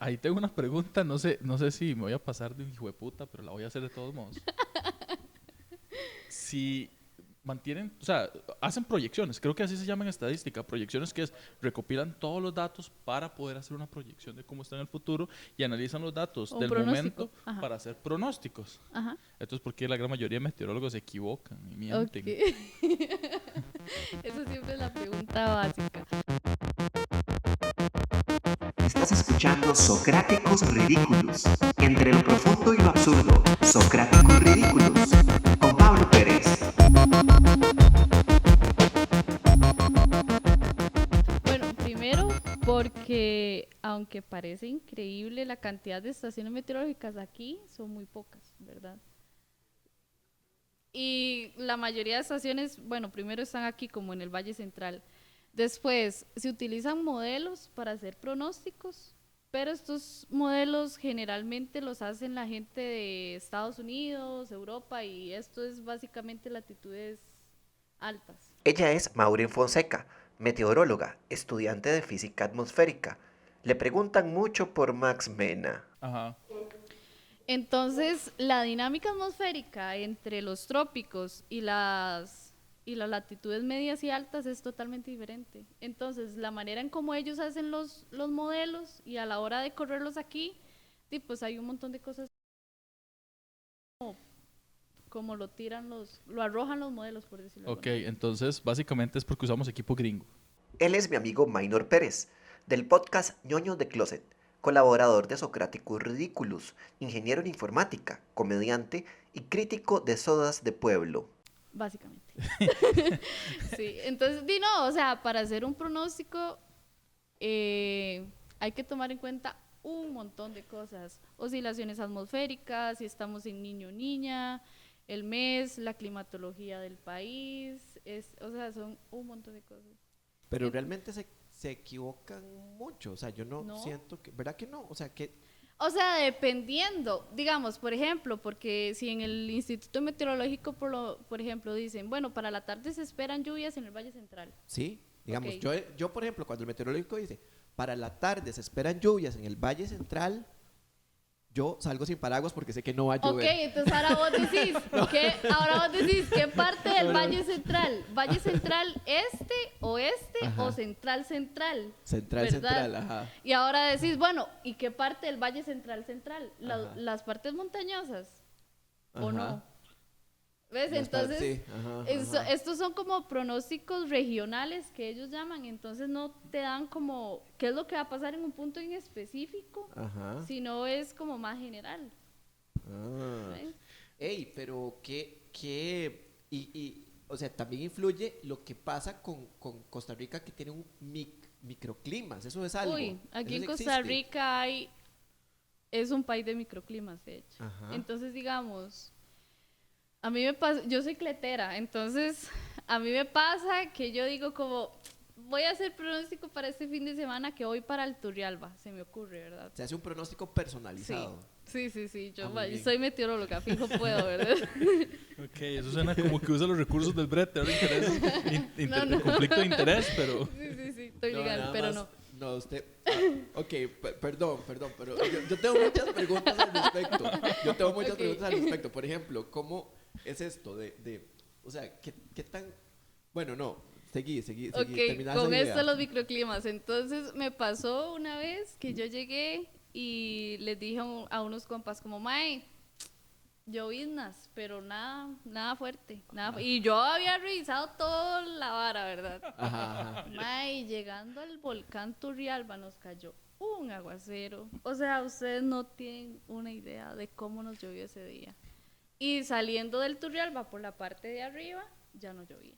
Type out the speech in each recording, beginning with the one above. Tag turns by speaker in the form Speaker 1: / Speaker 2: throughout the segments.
Speaker 1: Ahí tengo una pregunta, no sé si me voy a pasar de hijo de puta, pero la voy a hacer de todos modos. Si mantienen, o sea, hacen proyecciones, creo que así se llama en estadística, proyecciones que es, recopilan todos los datos para poder hacer una proyección de cómo está en el futuro y analizan los datos
Speaker 2: Un
Speaker 1: del
Speaker 2: pronóstico.
Speaker 1: momento
Speaker 2: Ajá.
Speaker 1: para hacer pronósticos.
Speaker 2: Ajá.
Speaker 1: Esto es porque la gran mayoría de meteorólogos se equivocan y
Speaker 2: Ok.
Speaker 1: mienten.
Speaker 2: Esa siempre es la pregunta básica.
Speaker 3: Estás escuchando Socráticos Ridículos. Entre lo profundo y lo absurdo, Socráticos Ridículos. Con Pablo Pérez.
Speaker 2: Bueno, primero porque aunque parece increíble la cantidad de estaciones meteorológicas aquí, son muy pocas, ¿verdad? Y la mayoría de estaciones, bueno, primero están aquí como en el Valle Central. Después, se utilizan modelos para hacer pronósticos, pero estos modelos generalmente los hacen la gente de Estados Unidos, Europa, y esto es básicamente latitudes altas.
Speaker 3: Ella es Maureen Fonseca, meteoróloga, estudiante de física atmosférica. Le preguntan mucho por Max Mena.
Speaker 1: Ajá.
Speaker 2: Entonces, la dinámica atmosférica entre los trópicos y las latitudes medias y altas es totalmente diferente. Entonces, la manera en cómo ellos hacen los modelos y a la hora de correrlos aquí, pues hay un montón de cosas como lo arrojan los modelos, por decirlo de
Speaker 1: Ok,
Speaker 2: alguna manera.
Speaker 1: entonces básicamente es porque usamos equipo gringo.
Speaker 3: Él es mi amigo Maynor Pérez, del podcast Ñoños de Closet, colaborador de Socráticos Ridículos, ingeniero en informática, comediante y crítico de sodas de pueblo.
Speaker 2: Básicamente. Sí, entonces, no, o sea, para hacer un pronóstico hay que tomar en cuenta un montón de cosas. Oscilaciones atmosféricas, si estamos en niño o niña, el mes, la climatología del país, o sea, son un montón de cosas.
Speaker 4: Pero realmente se equivocan mucho, o sea, yo no
Speaker 2: No.
Speaker 4: siento que, ¿verdad que no? O sea, que
Speaker 2: O sea, dependiendo, digamos, por ejemplo, porque si en el Instituto Meteorológico, por ejemplo, dicen, bueno, para la tarde se esperan lluvias en el Valle Central.
Speaker 4: sí, digamos,
Speaker 2: Ok.
Speaker 4: yo por ejemplo, cuando el meteorológico dice, para la tarde se esperan lluvias en el Valle Central, yo salgo sin paraguas porque sé que no va a
Speaker 2: Ok,
Speaker 4: llover.
Speaker 2: entonces ahora vos decís, ¿qué parte del Valle Central? ¿Valle Central este, oeste
Speaker 4: Ajá.
Speaker 2: o central central?
Speaker 4: Central,
Speaker 2: ¿verdad?
Speaker 4: central, ajá.
Speaker 2: Y ahora decís, bueno, ¿y qué parte del Valle Central central?
Speaker 4: Ajá.
Speaker 2: ¿Las partes montañosas? ¿O
Speaker 4: Ajá.
Speaker 2: no? ¿Ves?
Speaker 4: Las
Speaker 2: Entonces,
Speaker 4: sí, ajá.
Speaker 2: estos son como pronósticos regionales que ellos llaman, entonces no te dan como qué es lo que va a pasar en un punto en específico,
Speaker 4: Ajá.
Speaker 2: sino es como más general.
Speaker 4: Ah.
Speaker 2: ¿Ves?
Speaker 4: Ey, pero o sea, también influye lo que pasa con Costa Rica, que tiene un microclimas, eso es algo.
Speaker 2: Uy, aquí
Speaker 4: Eso
Speaker 2: en
Speaker 4: sí
Speaker 2: Costa
Speaker 4: existe.
Speaker 2: Rica es un país de microclimas, de hecho.
Speaker 4: Ajá.
Speaker 2: Entonces, digamos, a mí me pasa, yo soy cletera, entonces a mí me pasa que yo digo como, voy a hacer pronóstico para este fin de semana que voy para el Turrialba, se me ocurre, ¿verdad?
Speaker 4: Se hace un pronóstico
Speaker 2: Sí,
Speaker 4: personalizado.
Speaker 2: sí, yo
Speaker 4: muy bien.
Speaker 2: soy meteoróloga, fijo puedo, ¿verdad?
Speaker 1: Ok, eso suena como que usa los recursos del brete, ahora intereses,
Speaker 2: No.
Speaker 1: conflicto de interés, pero...
Speaker 2: Sí, estoy
Speaker 4: No,
Speaker 2: legal,
Speaker 4: nada
Speaker 2: pero
Speaker 4: más-
Speaker 2: no.
Speaker 4: No, usted. Ok, perdón, pero yo tengo muchas preguntas al respecto. Yo tengo muchas
Speaker 2: Ok.
Speaker 4: preguntas al respecto. Por ejemplo, ¿cómo es esto o sea, qué tan. Bueno, no, seguí,
Speaker 2: Ok,
Speaker 4: terminá esa
Speaker 2: con
Speaker 4: idea.
Speaker 2: esto los microclimas. Entonces me pasó una vez que yo llegué y les dije a unos compas como, mae, lloviznas, pero nada fuerte. Y yo había revisado toda la vara, ¿verdad?
Speaker 4: Ajá.
Speaker 2: Mae, llegando al volcán Turrialba nos cayó un aguacero. O sea, ustedes no tienen una idea de cómo nos llovió ese día. Y saliendo del Turrialba por la parte de arriba, ya no llovía.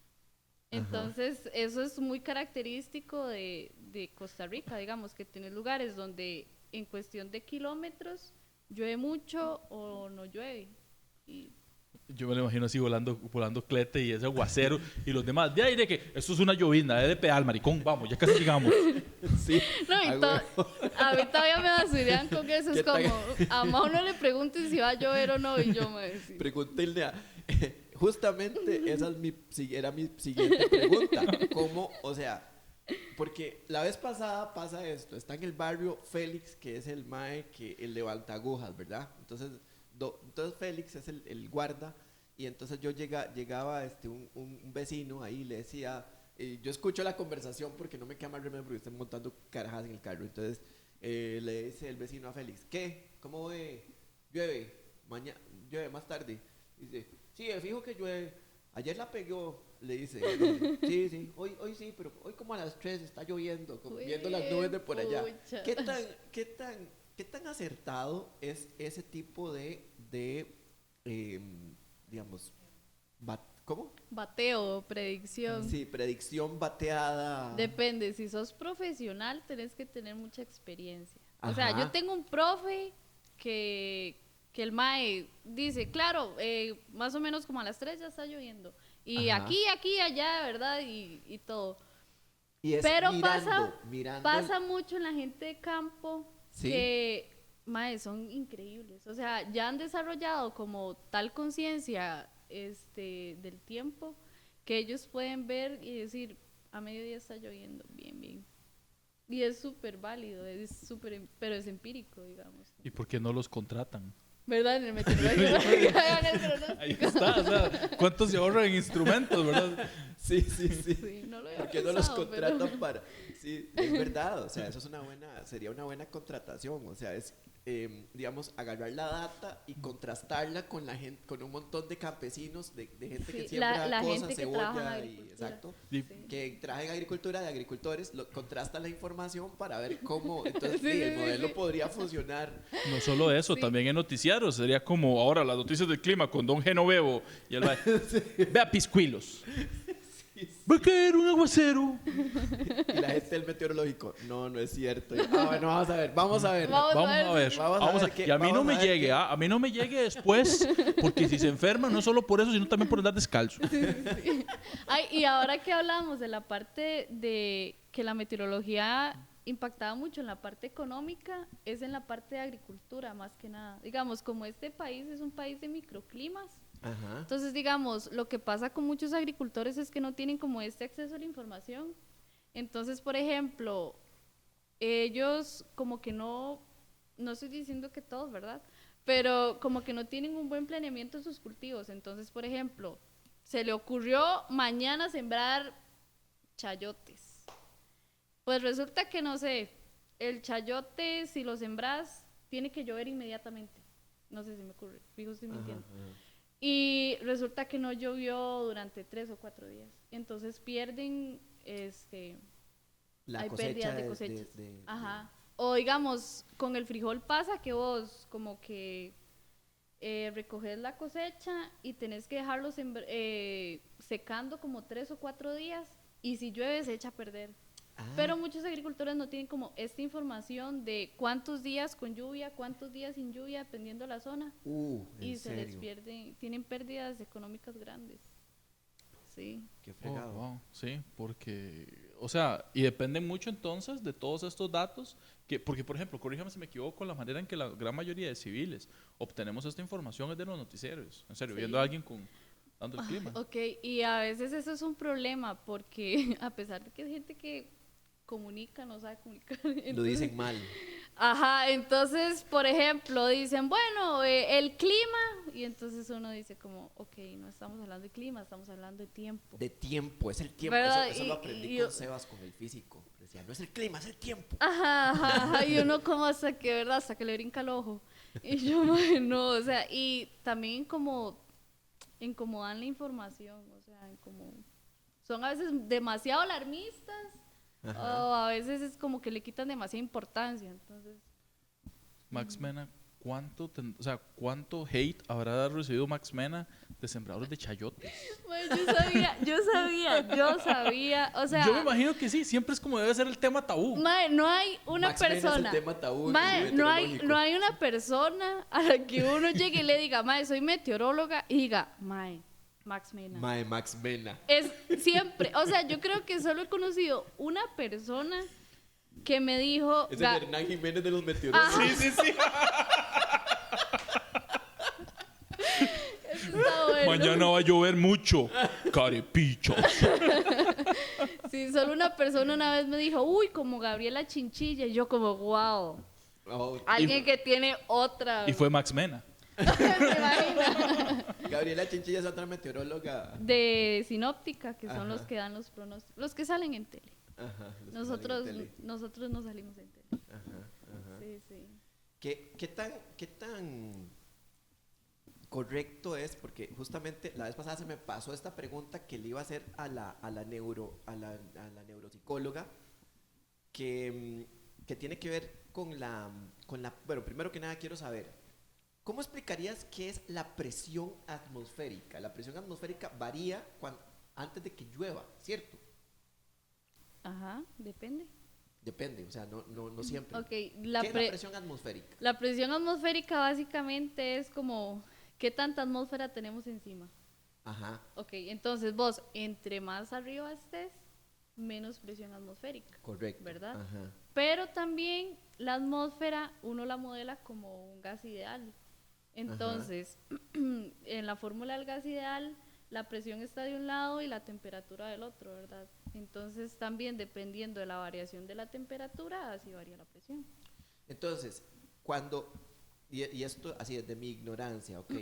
Speaker 2: Entonces, eso es muy característico de Costa Rica, digamos, que tienes lugares donde en cuestión de kilómetros llueve mucho o no llueve. Y
Speaker 1: Yo me lo imagino así volando clete y ese aguacero y los demás. De ahí de que esto es una llovizna, de pedal, maricón, vamos, ya casi llegamos.
Speaker 4: Sí.
Speaker 2: no, y
Speaker 4: a huevo.
Speaker 2: a mí todavía me basurean con eso. Es
Speaker 4: ¿Qué tal?
Speaker 2: como, a Mao no le pregunten si va a llover o no, y yo me decía.
Speaker 4: Pregúntenle a. Justamente esa era mi siguiente pregunta. ¿Cómo, o sea, Porque la vez pasada pasa esto. Está en el barrio Félix, que es el mae, que el levanta agujas, ¿verdad? Entonces, entonces Félix es el guarda. Y entonces yo llegaba un vecino ahí, le decía... yo escucho la conversación porque no me queda mal remedio porque están montando carajas en el carro. Entonces le dice el vecino a Félix, ¿qué? ¿Cómo ve? ¿Llueve? Mañana, llueve más tarde. Dice, sí, fijo que llueve. Ayer la pegó, le dice. Sí, hoy sí, pero hoy como a las 3 está lloviendo, como viendo las nubes de por allá. ¿Qué tan acertado es ese tipo de digamos, ¿cómo?
Speaker 2: Bateo, predicción.
Speaker 4: Sí, predicción bateada.
Speaker 2: Depende, si sos profesional tenés que tener mucha experiencia. O sea,
Speaker 4: Ajá.
Speaker 2: yo tengo un profe que el mae dice, claro, más o menos como a las 3 ya está lloviendo. Y
Speaker 4: Ajá.
Speaker 2: aquí, allá, ¿verdad? Y todo.
Speaker 4: Y es
Speaker 2: Pero
Speaker 4: mirando
Speaker 2: pasa mucho en la gente de campo
Speaker 4: Sí.
Speaker 2: que, mae, son increíbles. O sea, ya han desarrollado como tal conciencia del tiempo que ellos pueden ver y decir, a mediodía está lloviendo, bien. Y es súper válido, pero es empírico, digamos.
Speaker 1: ¿Y por qué no los contratan?
Speaker 2: ¿Verdad? En el meteorológico. Hagan el pronóstico.
Speaker 1: Ahí está, o sea, ¿cuántos se ahorran en instrumentos, verdad?
Speaker 4: Sí.
Speaker 2: Sí, no lo había
Speaker 4: Porque no los
Speaker 2: pensado,
Speaker 4: contratan para... Sí, es verdad, o sea, eso es sería una buena contratación, o sea, es, digamos, agarrar la data y contrastarla con la gente, con un montón de campesinos, de gente que
Speaker 2: Sí,
Speaker 4: siembra
Speaker 2: la
Speaker 4: cosas,
Speaker 2: gente que trabaja en
Speaker 4: cebolla, y
Speaker 2: agricultura.
Speaker 4: exacto,
Speaker 1: Sí.
Speaker 4: que trabaja en agricultura, de agricultores, contrastan la información para ver cómo, entonces
Speaker 2: Sí,
Speaker 4: el
Speaker 2: sí,
Speaker 4: modelo
Speaker 2: sí.
Speaker 4: podría funcionar.
Speaker 1: No solo eso,
Speaker 2: Sí.
Speaker 1: también en noticiarios. Sería como ahora las noticias del clima con Don Genovevo. Y él va, vea Piscuilos. Va a caer un aguacero.
Speaker 4: Y la gente del meteorológico, no es cierto. Bueno, vamos a ver.
Speaker 2: Vamos
Speaker 1: Vamos a ver.
Speaker 4: Vamos a ver
Speaker 1: Y a mí no
Speaker 4: vamos
Speaker 1: me
Speaker 4: a ver
Speaker 1: llegue,
Speaker 4: qué-
Speaker 1: a mí no me llegue después, porque si se enferma, no solo por eso, sino también por andar descalzo.
Speaker 2: Sí. Ay, y ahora que hablamos de la parte de que la meteorología impactaba mucho en la parte económica, es en la parte de agricultura más que nada. Digamos, como este país es un país de microclimas,
Speaker 4: Ajá.
Speaker 2: entonces digamos, lo que pasa con muchos agricultores es que no tienen como este acceso a la información. Entonces, por ejemplo, ellos como que no estoy diciendo que todos, ¿verdad? Pero como que no tienen un buen planeamiento en sus cultivos. Entonces, por ejemplo, se le ocurrió mañana sembrar chayotes. Pues resulta que, no sé, el chayote, si lo sembras, tiene que llover inmediatamente. No sé si me ocurre, fijo, estoy mintiendo. Y resulta que no llovió durante 3 o 4 días. Entonces pierden,
Speaker 4: La
Speaker 2: hay
Speaker 4: cosecha
Speaker 2: pérdidas de cosechas. Ajá. O digamos, con el frijol pasa que vos como que recoges la cosecha y tenés que dejarlo secando como 3 o 4 días y si llueve se echa a perder. Pero muchos agricultores no tienen como esta información de cuántos días con lluvia, cuántos días sin lluvia, dependiendo de la zona. Y se les pierden, tienen pérdidas económicas grandes. Sí.
Speaker 4: Qué fregado.
Speaker 1: Wow, sí, porque, o sea, y depende mucho entonces de todos estos datos, porque por ejemplo, corríjame si me equivoco, la manera en que la gran mayoría de civiles obtenemos esta información es de los noticieros, en serio,
Speaker 2: Sí.
Speaker 1: viendo a alguien dando el clima.
Speaker 2: Ok, y a veces eso es un problema porque a pesar de que hay gente que comunica, no sabe comunicar.
Speaker 4: Lo
Speaker 2: entonces-
Speaker 4: dicen mal.
Speaker 2: Ajá, entonces, por ejemplo, dicen, bueno, el clima, y entonces uno dice como, ok, no estamos hablando de clima, estamos hablando de tiempo.
Speaker 4: De tiempo, es el tiempo.
Speaker 2: ¿Verdad?
Speaker 4: Eso lo
Speaker 2: Y-
Speaker 4: aprendí
Speaker 2: y
Speaker 4: con
Speaker 2: yo-
Speaker 4: Sebas, con el físico. Decía, no es el clima, es el tiempo.
Speaker 2: Ajá, y uno como hasta que, ¿verdad? Hasta que le brinca el ojo. Y yo, no, o sea, y también como en cómo dan la información, o sea, en cómo son a veces demasiado alarmistas o a veces es como que le quitan demasiada importancia, entonces...
Speaker 1: Max Mena, ¿cuánto hate habrá recibido Max Mena de sembradores de chayotes?
Speaker 2: Bueno, yo sabía, o sea...
Speaker 1: Yo me imagino que sí, siempre es como debe ser el tema tabú.
Speaker 2: Mae, no hay una
Speaker 4: Max Mena es el
Speaker 2: persona.
Speaker 4: tema tabú en
Speaker 2: Mae,
Speaker 4: el
Speaker 2: no hay
Speaker 4: meteorológico.
Speaker 2: una persona a la que uno llegue y le diga, mae, soy meteoróloga, y diga, mae, Max Mena.
Speaker 4: Mae, Max Mena.
Speaker 2: Es siempre, o sea, yo creo que solo he conocido una persona que me dijo.
Speaker 4: Es el Hernán Jiménez de los meteorólogos.
Speaker 2: Ajá.
Speaker 1: Sí, sí.
Speaker 2: Eso está bueno.
Speaker 1: Mañana va a llover mucho. Carepichos.
Speaker 2: Sí, solo una persona una vez me dijo, uy, como Gabriela Chinchilla, y yo como, wow,
Speaker 4: Oh,
Speaker 2: alguien que tiene otra.
Speaker 1: Y fue Max Mena.
Speaker 2: ¿Se imagina?
Speaker 4: Gabriela Chinchilla es otra meteoróloga.
Speaker 2: De Sinóptica, que son
Speaker 4: Ajá.
Speaker 2: los que dan los pronósticos, los que salen en tele.
Speaker 4: Ajá, los que
Speaker 2: Nosotros,
Speaker 4: salen en tele.
Speaker 2: nosotros no salimos en tele.
Speaker 4: Ajá, ajá.
Speaker 2: Sí, sí.
Speaker 4: ¿Qué tan correcto es? Porque justamente la vez pasada se me pasó esta pregunta que le iba a hacer a la neuropsicóloga que tiene que ver con bueno, primero que nada quiero saber, ¿cómo explicarías qué es la presión atmosférica? La presión atmosférica varía antes de que llueva, ¿cierto?
Speaker 2: Ajá, depende.
Speaker 4: Depende, o sea, no siempre.
Speaker 2: Ok,
Speaker 4: ¿Qué es la presión atmosférica?
Speaker 2: la presión atmosférica básicamente es como qué tanta atmósfera tenemos encima.
Speaker 4: Ajá,
Speaker 2: Ok, entonces vos, entre más arriba estés, menos presión atmosférica.
Speaker 4: correcto.
Speaker 2: ¿Verdad?
Speaker 4: Ajá.
Speaker 2: Pero también la atmósfera uno la modela como un gas ideal. Entonces, en la fórmula del gas ideal, la presión está de un lado y la temperatura del otro, ¿verdad? Entonces, también dependiendo de la variación de la temperatura, así varía la presión.
Speaker 4: Entonces, y esto así desde mi ignorancia, ok,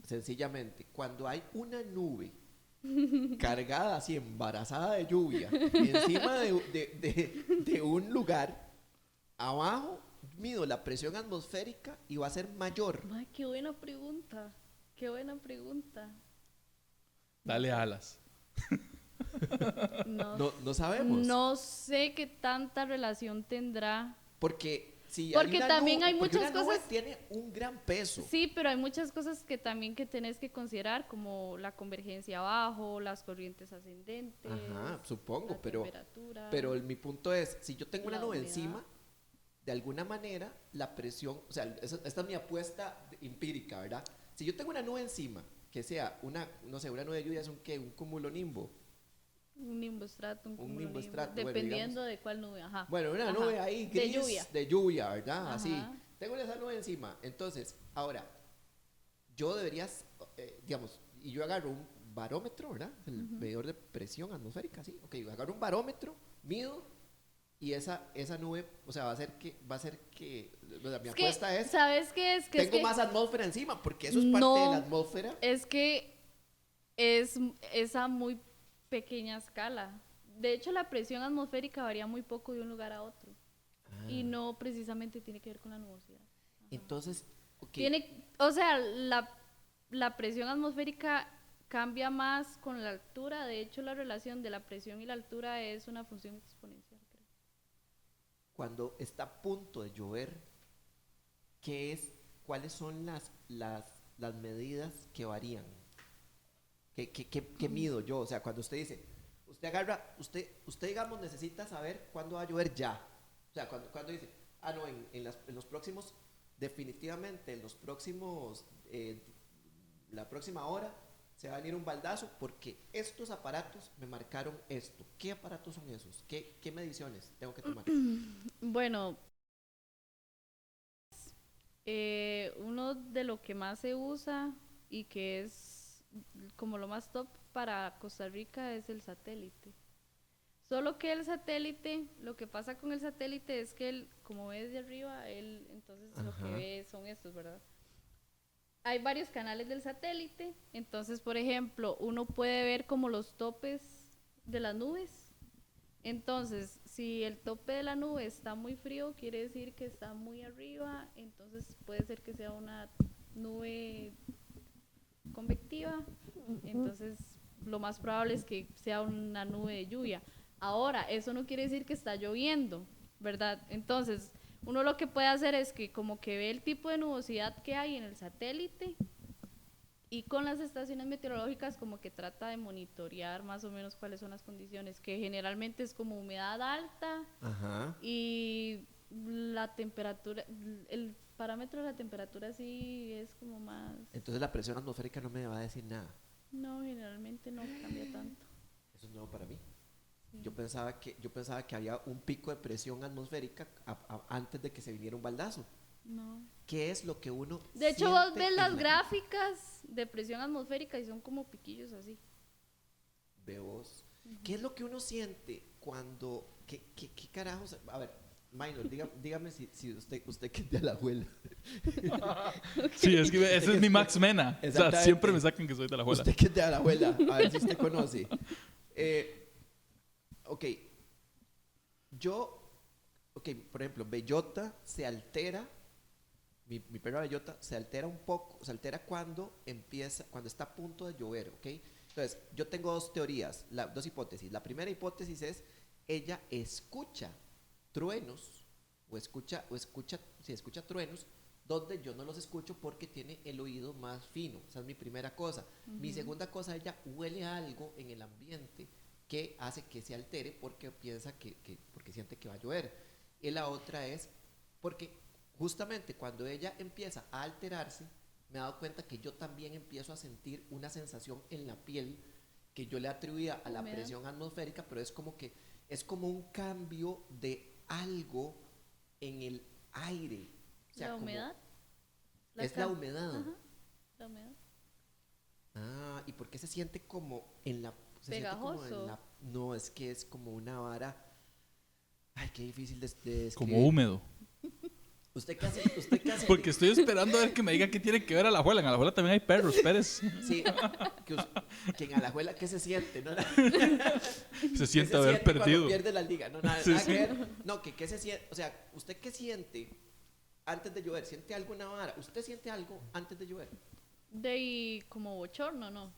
Speaker 4: sencillamente, cuando hay una nube cargada así, embarazada de lluvia, encima de un lugar, abajo mido la presión atmosférica y va a ser mayor.
Speaker 2: Ay, qué buena pregunta. Qué buena pregunta.
Speaker 1: Dale alas.
Speaker 4: No sabemos.
Speaker 2: No sé qué tanta relación tendrá.
Speaker 4: Porque si
Speaker 2: Porque
Speaker 4: una
Speaker 2: también hay
Speaker 4: porque
Speaker 2: muchas
Speaker 4: una nube
Speaker 2: cosas-
Speaker 4: tiene un gran peso.
Speaker 2: Sí, pero hay muchas cosas que también que tenés que considerar, como la convergencia abajo, las corrientes ascendentes,
Speaker 4: Ajá, supongo,
Speaker 2: la
Speaker 4: pero
Speaker 2: temperatura.
Speaker 4: mi punto es, si yo tengo una
Speaker 2: La
Speaker 4: nube
Speaker 2: humedad.
Speaker 4: encima, de alguna manera la presión, o sea, esta es mi apuesta empírica, ¿verdad? Si yo tengo una nube encima, que sea no sé, una nube de lluvia es un cumulonimbo.
Speaker 2: Un nimboestrato, un cumulonimbus,
Speaker 4: nimboestrato, bueno,
Speaker 2: dependiendo
Speaker 4: digamos.
Speaker 2: de cuál nube, ajá.
Speaker 4: Bueno, una
Speaker 2: Ajá.
Speaker 4: nube ahí
Speaker 2: De
Speaker 4: gris
Speaker 2: lluvia.
Speaker 4: ¿verdad?
Speaker 2: Ajá.
Speaker 4: Así. Tengo esa nube encima. Entonces, ahora, yo deberías, digamos, y yo agarro un barómetro, ¿verdad? El medidor de presión atmosférica, sí. Ok, agarro un barómetro, mido, y esa nube, o sea, va a ser que, o sea, mi
Speaker 2: Es que,
Speaker 4: apuesta es,
Speaker 2: ¿sabes qué es? Que es
Speaker 4: tengo
Speaker 2: que
Speaker 4: más atmósfera encima, porque eso es parte
Speaker 2: No.
Speaker 4: de la atmósfera.
Speaker 2: es que es a muy pequeña escala. De hecho, la presión atmosférica varía muy poco de un lugar a otro. Y no precisamente tiene que ver con la nubosidad.
Speaker 4: Entonces, ok,
Speaker 2: O sea, la presión atmosférica cambia más con la altura. De hecho, la relación de la presión y la altura es una función exponencial, creo.
Speaker 4: cuando está a punto de llover, ¿cuáles son las medidas que varían? ¿Qué mido yo? O sea, cuando usted dice, usted digamos necesita saber cuándo va a llover ya. O sea, cuando dice, no, en los próximos, definitivamente en los próximos, la próxima hora se va a venir un baldazo porque estos aparatos me marcaron esto. ¿Qué aparatos son esos? ¿Qué mediciones tengo que tomar?
Speaker 2: Bueno, uno de lo que más se usa y que es como lo más top para Costa Rica es el satélite. Solo que el satélite, lo que pasa con el satélite es que él, como ves de arriba, él entonces lo que
Speaker 4: Ajá.
Speaker 2: ve son estos, ¿verdad? Hay varios canales del satélite, entonces, por ejemplo, uno puede ver como los topes de las nubes. Entonces, si el tope de la nube está muy frío, quiere decir que está muy arriba, entonces puede ser que sea una nube convectiva, entonces lo más probable es que sea una nube de lluvia. Ahora, eso no quiere decir que está lloviendo, ¿verdad? Entonces, uno lo que puede hacer es que como que ve el tipo de nubosidad que hay en el satélite y con las estaciones meteorológicas como que trata de monitorear más o menos cuáles son las condiciones, que generalmente es como humedad alta
Speaker 4: Ajá.
Speaker 2: y la temperatura, el parámetro de la temperatura sí es como más...
Speaker 4: Entonces la presión atmosférica no me va a decir nada.
Speaker 2: No, generalmente no cambia tanto.
Speaker 4: Eso es nuevo para mí.
Speaker 2: Sí.
Speaker 4: Yo pensaba que había un pico de presión atmosférica antes de que se viniera un baldazo.
Speaker 2: No.
Speaker 4: ¿Qué es lo que uno
Speaker 2: De hecho, vos
Speaker 4: siente
Speaker 2: ves
Speaker 4: en
Speaker 2: las gráficas de presión atmosférica y son como piquillos así.
Speaker 4: Ve vos. ¿Qué es lo que uno siente ¿Qué carajos? A ver, Minor, dígame si usted que es de Alajuela.
Speaker 1: Sí, es que ese es mi Max Mena. O sea,
Speaker 4: Exactamente.
Speaker 1: siempre me sacan que soy de la abuela.
Speaker 4: Usted que es de Alajuela, a ver si usted conoce. Ok, por ejemplo, Bellota se altera, mi perra Bellota se altera un poco, se altera cuando está a punto de llover, ¿ok? Entonces, yo tengo dos teorías, dos hipótesis. La primera hipótesis es, ella escucha truenos, escucha truenos, donde yo no los escucho porque tiene el oído más fino. Esa es mi primera cosa. Mi segunda cosa, ella huele algo en el ambiente que hace que se altere porque piensa porque siente que va a llover. Y la otra es porque justamente cuando ella empieza a alterarse, me he dado cuenta que yo también empiezo a sentir una sensación en la piel que yo le atribuía a la presión atmosférica, pero es como un cambio de algo en el aire. O sea,
Speaker 2: ¿La humedad?
Speaker 4: Es la humedad.
Speaker 2: Ajá, la humedad.
Speaker 4: Ah, ¿y por qué se siente como en la...
Speaker 2: Pegajoso.
Speaker 4: No, es que es como una vara... Ay, qué difícil de describir.
Speaker 1: Como húmedo.
Speaker 4: ¿Usted qué hace?
Speaker 1: Porque estoy esperando a ver que me diga qué tiene que ver Alajuela. En Alajuela también hay perros, Pérez.
Speaker 4: Sí, que en Alajuela, ¿qué se siente? ¿No?
Speaker 1: Se siente
Speaker 4: ¿Qué
Speaker 1: haber perdido.
Speaker 4: cuando pierde la liga? No, nada,
Speaker 1: Sí,
Speaker 4: nada
Speaker 1: sí.
Speaker 4: que ver. No, ¿qué se siente? O sea, ¿usted qué siente antes de llover? ¿Siente algo en la vara? ¿Usted siente algo antes de llover?
Speaker 2: Como bochorno, ¿no?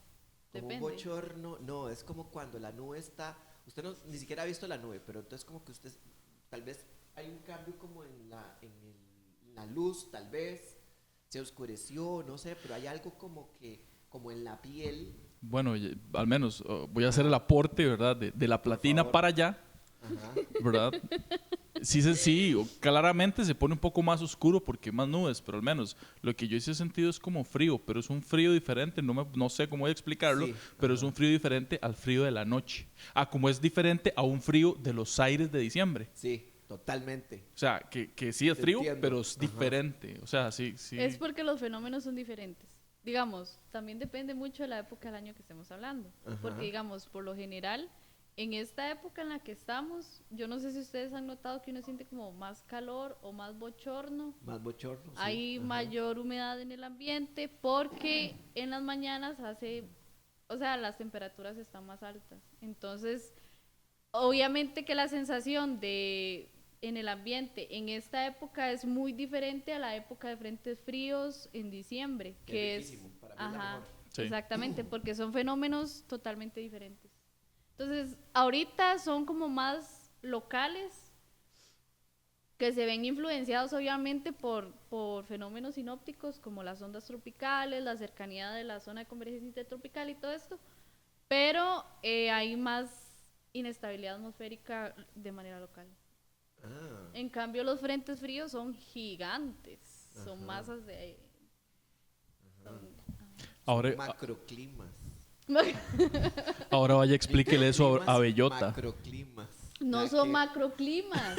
Speaker 4: Como
Speaker 2: Depende.
Speaker 4: un bochorno, no, es como cuando la nube está, usted ni siquiera ha visto la nube, pero entonces como que usted, tal vez hay un cambio como en la luz, tal vez, se oscureció, no sé, pero hay algo como en la piel.
Speaker 1: Bueno, al menos voy a hacer el aporte, ¿verdad? De la platina
Speaker 4: favor.
Speaker 1: para allá,
Speaker 4: Ajá.
Speaker 1: ¿verdad? Sí, claramente se pone un poco más oscuro porque hay más nubes, pero al menos lo que yo sí he sentido es como frío, pero es un frío diferente, no sé cómo voy a explicarlo,
Speaker 4: Sí,
Speaker 1: pero es un frío diferente al frío de la noche. Como es diferente a un frío de los aires de diciembre.
Speaker 4: Sí, totalmente.
Speaker 1: O sea, que sí es
Speaker 4: Te
Speaker 1: frío,
Speaker 4: entiendo.
Speaker 1: pero es
Speaker 4: Ajá.
Speaker 1: diferente. O sea, sí.
Speaker 2: Es porque los fenómenos son diferentes. Digamos, también depende mucho de la época del año que estemos hablando.
Speaker 4: Ajá.
Speaker 2: Porque, digamos, por lo general, en esta época en la que estamos, yo no sé si ustedes han notado que uno siente como más calor o más bochorno.
Speaker 4: Más bochorno. Sí.
Speaker 2: Hay
Speaker 4: Ajá.
Speaker 2: mayor humedad en el ambiente porque en las mañanas las temperaturas están más altas. Entonces, obviamente que la sensación en el ambiente en esta época es muy diferente a la época de frentes fríos en diciembre, que es
Speaker 4: riquísimo, para mí es la mejor.
Speaker 1: Sí.
Speaker 2: exactamente, porque son fenómenos totalmente diferentes. Entonces, ahorita son como más locales, que se ven influenciados obviamente por fenómenos sinópticos como las ondas tropicales, la cercanía de la zona de convergencia intertropical y todo esto, pero hay más inestabilidad atmosférica de manera local.
Speaker 4: Ah,
Speaker 2: En cambio, los frentes fríos son gigantes, son
Speaker 4: Ajá.
Speaker 2: masas de...
Speaker 1: Ahora,
Speaker 4: macroclimas.
Speaker 1: ahora vaya, explíquele eso a
Speaker 4: Climas,
Speaker 1: Bellota.
Speaker 4: Macroclimas.
Speaker 2: No
Speaker 4: Nada
Speaker 2: son
Speaker 4: que-
Speaker 2: macroclimas,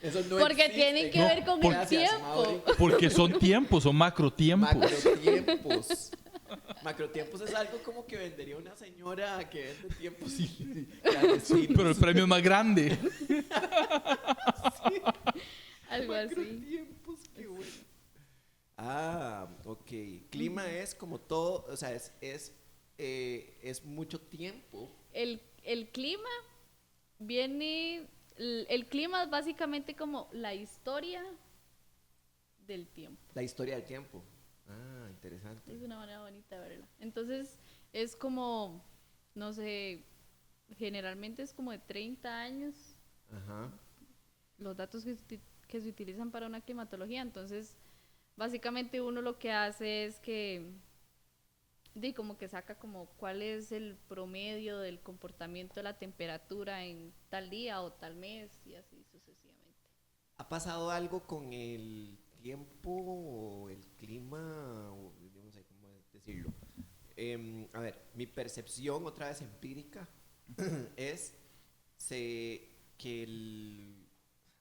Speaker 4: Eso no
Speaker 2: porque
Speaker 4: existe.
Speaker 2: tienen que
Speaker 1: No,
Speaker 2: ver con el
Speaker 1: porque-
Speaker 4: Gracias,
Speaker 2: tiempo.
Speaker 4: Mauri.
Speaker 1: Porque son tiempos, son macrotiempos.
Speaker 4: Macrotiempos. Macrotiempos es algo como que vendería una señora que vende tiempos clandestinos.
Speaker 1: Pero el premio es más grande.
Speaker 2: Algo así.
Speaker 4: Macrotiempos, qué bueno. Ah, ok. Clima es como todo, o sea, es mucho tiempo.
Speaker 2: El clima viene... El clima es básicamente como la historia del tiempo.
Speaker 4: La historia del tiempo. Ah, interesante.
Speaker 2: Es una manera bonita de verla. Entonces, es como, no sé, generalmente es como de 30 años
Speaker 4: Ajá.
Speaker 2: los datos que se utilizan para una climatología. Entonces, básicamente uno lo que hace es que, como que saca como cuál es el promedio del comportamiento de la temperatura en tal día o tal mes y así sucesivamente.
Speaker 4: ¿Ha pasado algo con el tiempo o el clima? O yo no sé cómo decirlo. A ver, mi percepción, otra vez empírica, es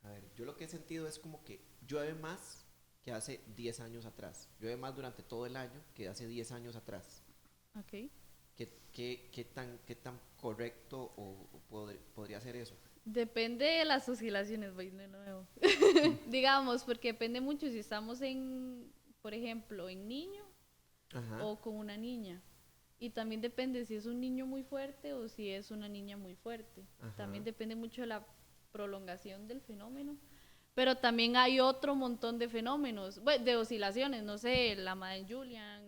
Speaker 4: a ver, yo lo que he sentido es como que llueve más que hace 10 años atrás. Llueve más durante todo el año que hace 10 años atrás.
Speaker 2: Ok.
Speaker 4: ¿Qué tan correcto podría ser eso?
Speaker 2: Depende de las oscilaciones, voy de nuevo. Digamos, porque depende mucho si estamos por ejemplo, en niño
Speaker 4: Ajá.
Speaker 2: o con una niña. Y también depende si es un niño muy fuerte o si es una niña muy fuerte.
Speaker 4: Ajá.
Speaker 2: También depende mucho de la prolongación del fenómeno. Pero también hay otro montón de fenómenos, bueno, de oscilaciones, no sé, la Madre Julian,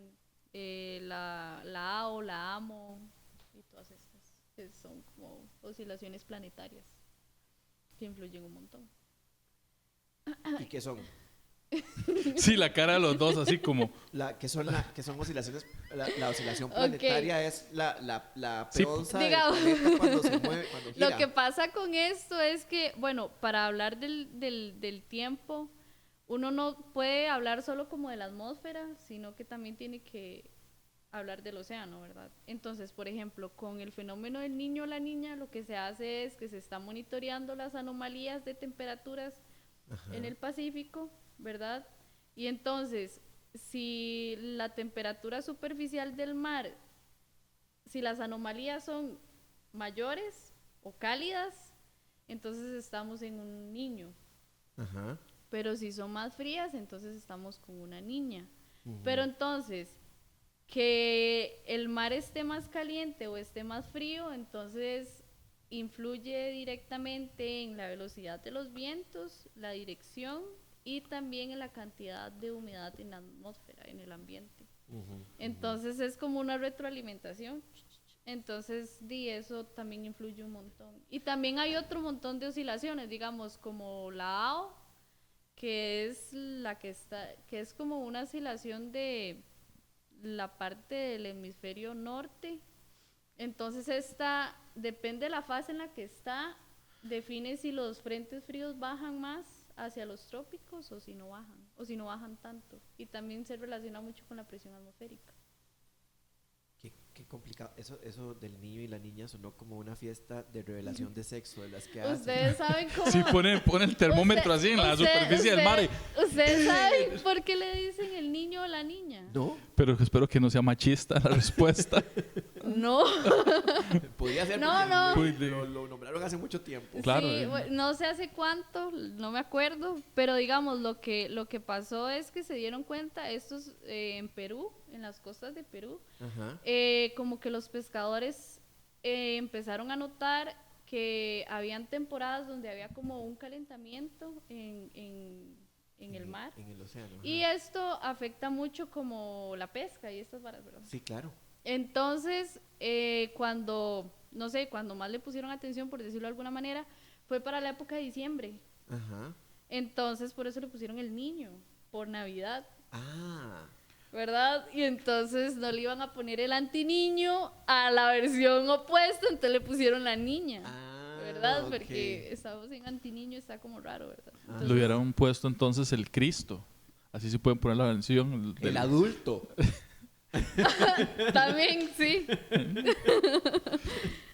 Speaker 2: la AO, la AMO y todas estas, que son como oscilaciones planetarias que influyen un montón.
Speaker 4: ¿Y qué son?
Speaker 1: Sí, la cara de los dos, así como.
Speaker 4: ¿Qué son oscilaciones? La oscilación planetaria es la
Speaker 1: Sí,
Speaker 4: peonza
Speaker 2: digamos.
Speaker 4: del planeta cuando se mueve, cuando gira.
Speaker 2: Lo que pasa con esto es que, bueno, para hablar del tiempo, uno no puede hablar solo como de la atmósfera, sino que también tiene que hablar del océano, ¿verdad? Entonces, por ejemplo, con el fenómeno del niño o la niña, lo que se hace es que se está monitoreando las anomalías de temperaturas en el Pacífico, ¿verdad? Y entonces, si la temperatura superficial del mar, si las anomalías son mayores o cálidas, entonces estamos en un niño.
Speaker 4: Ajá.
Speaker 2: Pero si son más frías, entonces estamos con una niña.
Speaker 4: Uh-huh.
Speaker 2: Pero entonces, que el mar esté más caliente o esté más frío, entonces influye directamente en la velocidad de los vientos, la dirección y también en la cantidad de humedad en la atmósfera, en el ambiente.
Speaker 4: Uh-huh.
Speaker 2: Entonces es como una retroalimentación. Entonces, eso también influye un montón. Y también hay otro montón de oscilaciones, digamos, como la AO, que es que es como una oscilación de la parte del hemisferio norte. Entonces esta, depende de la fase en la que está, define si los frentes fríos bajan más hacia los trópicos o si no bajan tanto. Y también se relaciona mucho con la presión atmosférica.
Speaker 4: Qué complicado. Eso del niño y la niña sonó como una fiesta de revelación de sexo de las que hacen.
Speaker 2: Ustedes saben cómo...
Speaker 1: Sí, pone el termómetro así en la superficie del mar.
Speaker 2: ¿Ustedes saben por qué le dicen el niño o la niña?
Speaker 4: ¿No?
Speaker 1: Pero espero que no sea machista la respuesta.
Speaker 2: No.
Speaker 4: Podría ser
Speaker 2: No,
Speaker 4: porque
Speaker 2: no.
Speaker 4: lo nombraron hace mucho tiempo.
Speaker 1: Claro,
Speaker 2: Sí, no sé hace cuánto, no me acuerdo, pero digamos lo que pasó es que se dieron cuenta estos en Perú, en las costas de Perú,
Speaker 4: Ajá.
Speaker 2: como que los pescadores empezaron a notar que habían temporadas donde había como un calentamiento en el mar.
Speaker 4: En el océano. Ajá.
Speaker 2: Y esto afecta mucho como la pesca y estas varas, ¿verdad?
Speaker 4: Sí, claro.
Speaker 2: Entonces, cuando más le pusieron atención, por decirlo de alguna manera, fue para la época de diciembre.
Speaker 4: Ajá.
Speaker 2: Entonces, por eso le pusieron el niño, por Navidad.
Speaker 4: Ah.
Speaker 2: ¿Verdad? Y entonces no le iban a poner el antiniño a la versión opuesta, entonces le pusieron la niña. ¿Verdad?
Speaker 4: Ok.
Speaker 2: Porque estamos en antiniño, está como raro, ¿verdad? Entonces,
Speaker 1: Le hubieran puesto entonces el Cristo. Así se pueden poner la versión.
Speaker 4: El adulto.
Speaker 2: también, sí.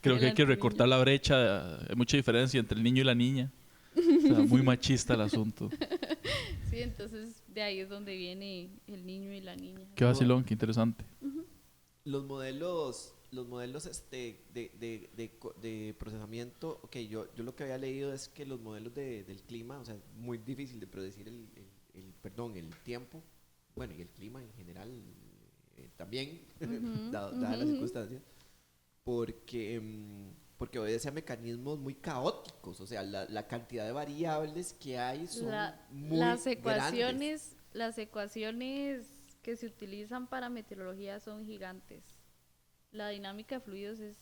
Speaker 1: Creo
Speaker 2: El
Speaker 1: que hay que
Speaker 2: antiniño.
Speaker 1: recortar la brecha. Hay mucha diferencia entre el niño y la niña. O sea, muy machista el asunto.
Speaker 2: Sí, entonces de ahí es donde viene el niño y la niña.
Speaker 1: Qué vacilón, qué interesante.
Speaker 4: Los modelos de procesamiento, ok, yo lo que había leído es que los modelos del clima, o sea, es muy difícil de predecir el tiempo, bueno, y el clima en general también, dadas las circunstancias, porque obedece a mecanismos muy caóticos, o sea, la cantidad de variables que hay son muy
Speaker 2: las
Speaker 4: grandes.
Speaker 2: las ecuaciones que se utilizan para meteorología son gigantes. La dinámica de fluidos es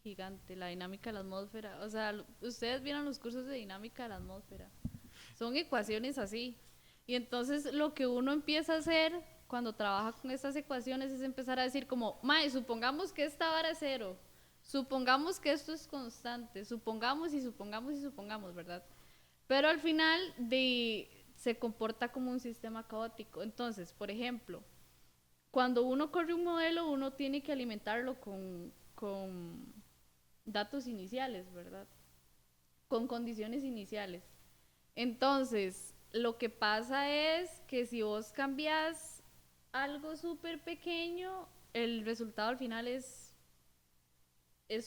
Speaker 2: gigante, la dinámica de la atmósfera, o sea, ustedes vieron los cursos de dinámica de la atmósfera, son ecuaciones así. Y entonces lo que uno empieza a hacer cuando trabaja con estas ecuaciones es empezar a decir como, mae, supongamos que esta vara es 0, supongamos que esto es constante, supongamos, ¿verdad? Pero al final se comporta como un sistema caótico. Entonces, por ejemplo, cuando uno corre un modelo, uno tiene que alimentarlo con datos iniciales, ¿verdad? Con condiciones iniciales. Entonces, lo que pasa es que si vos cambias algo súper pequeño, el resultado al final es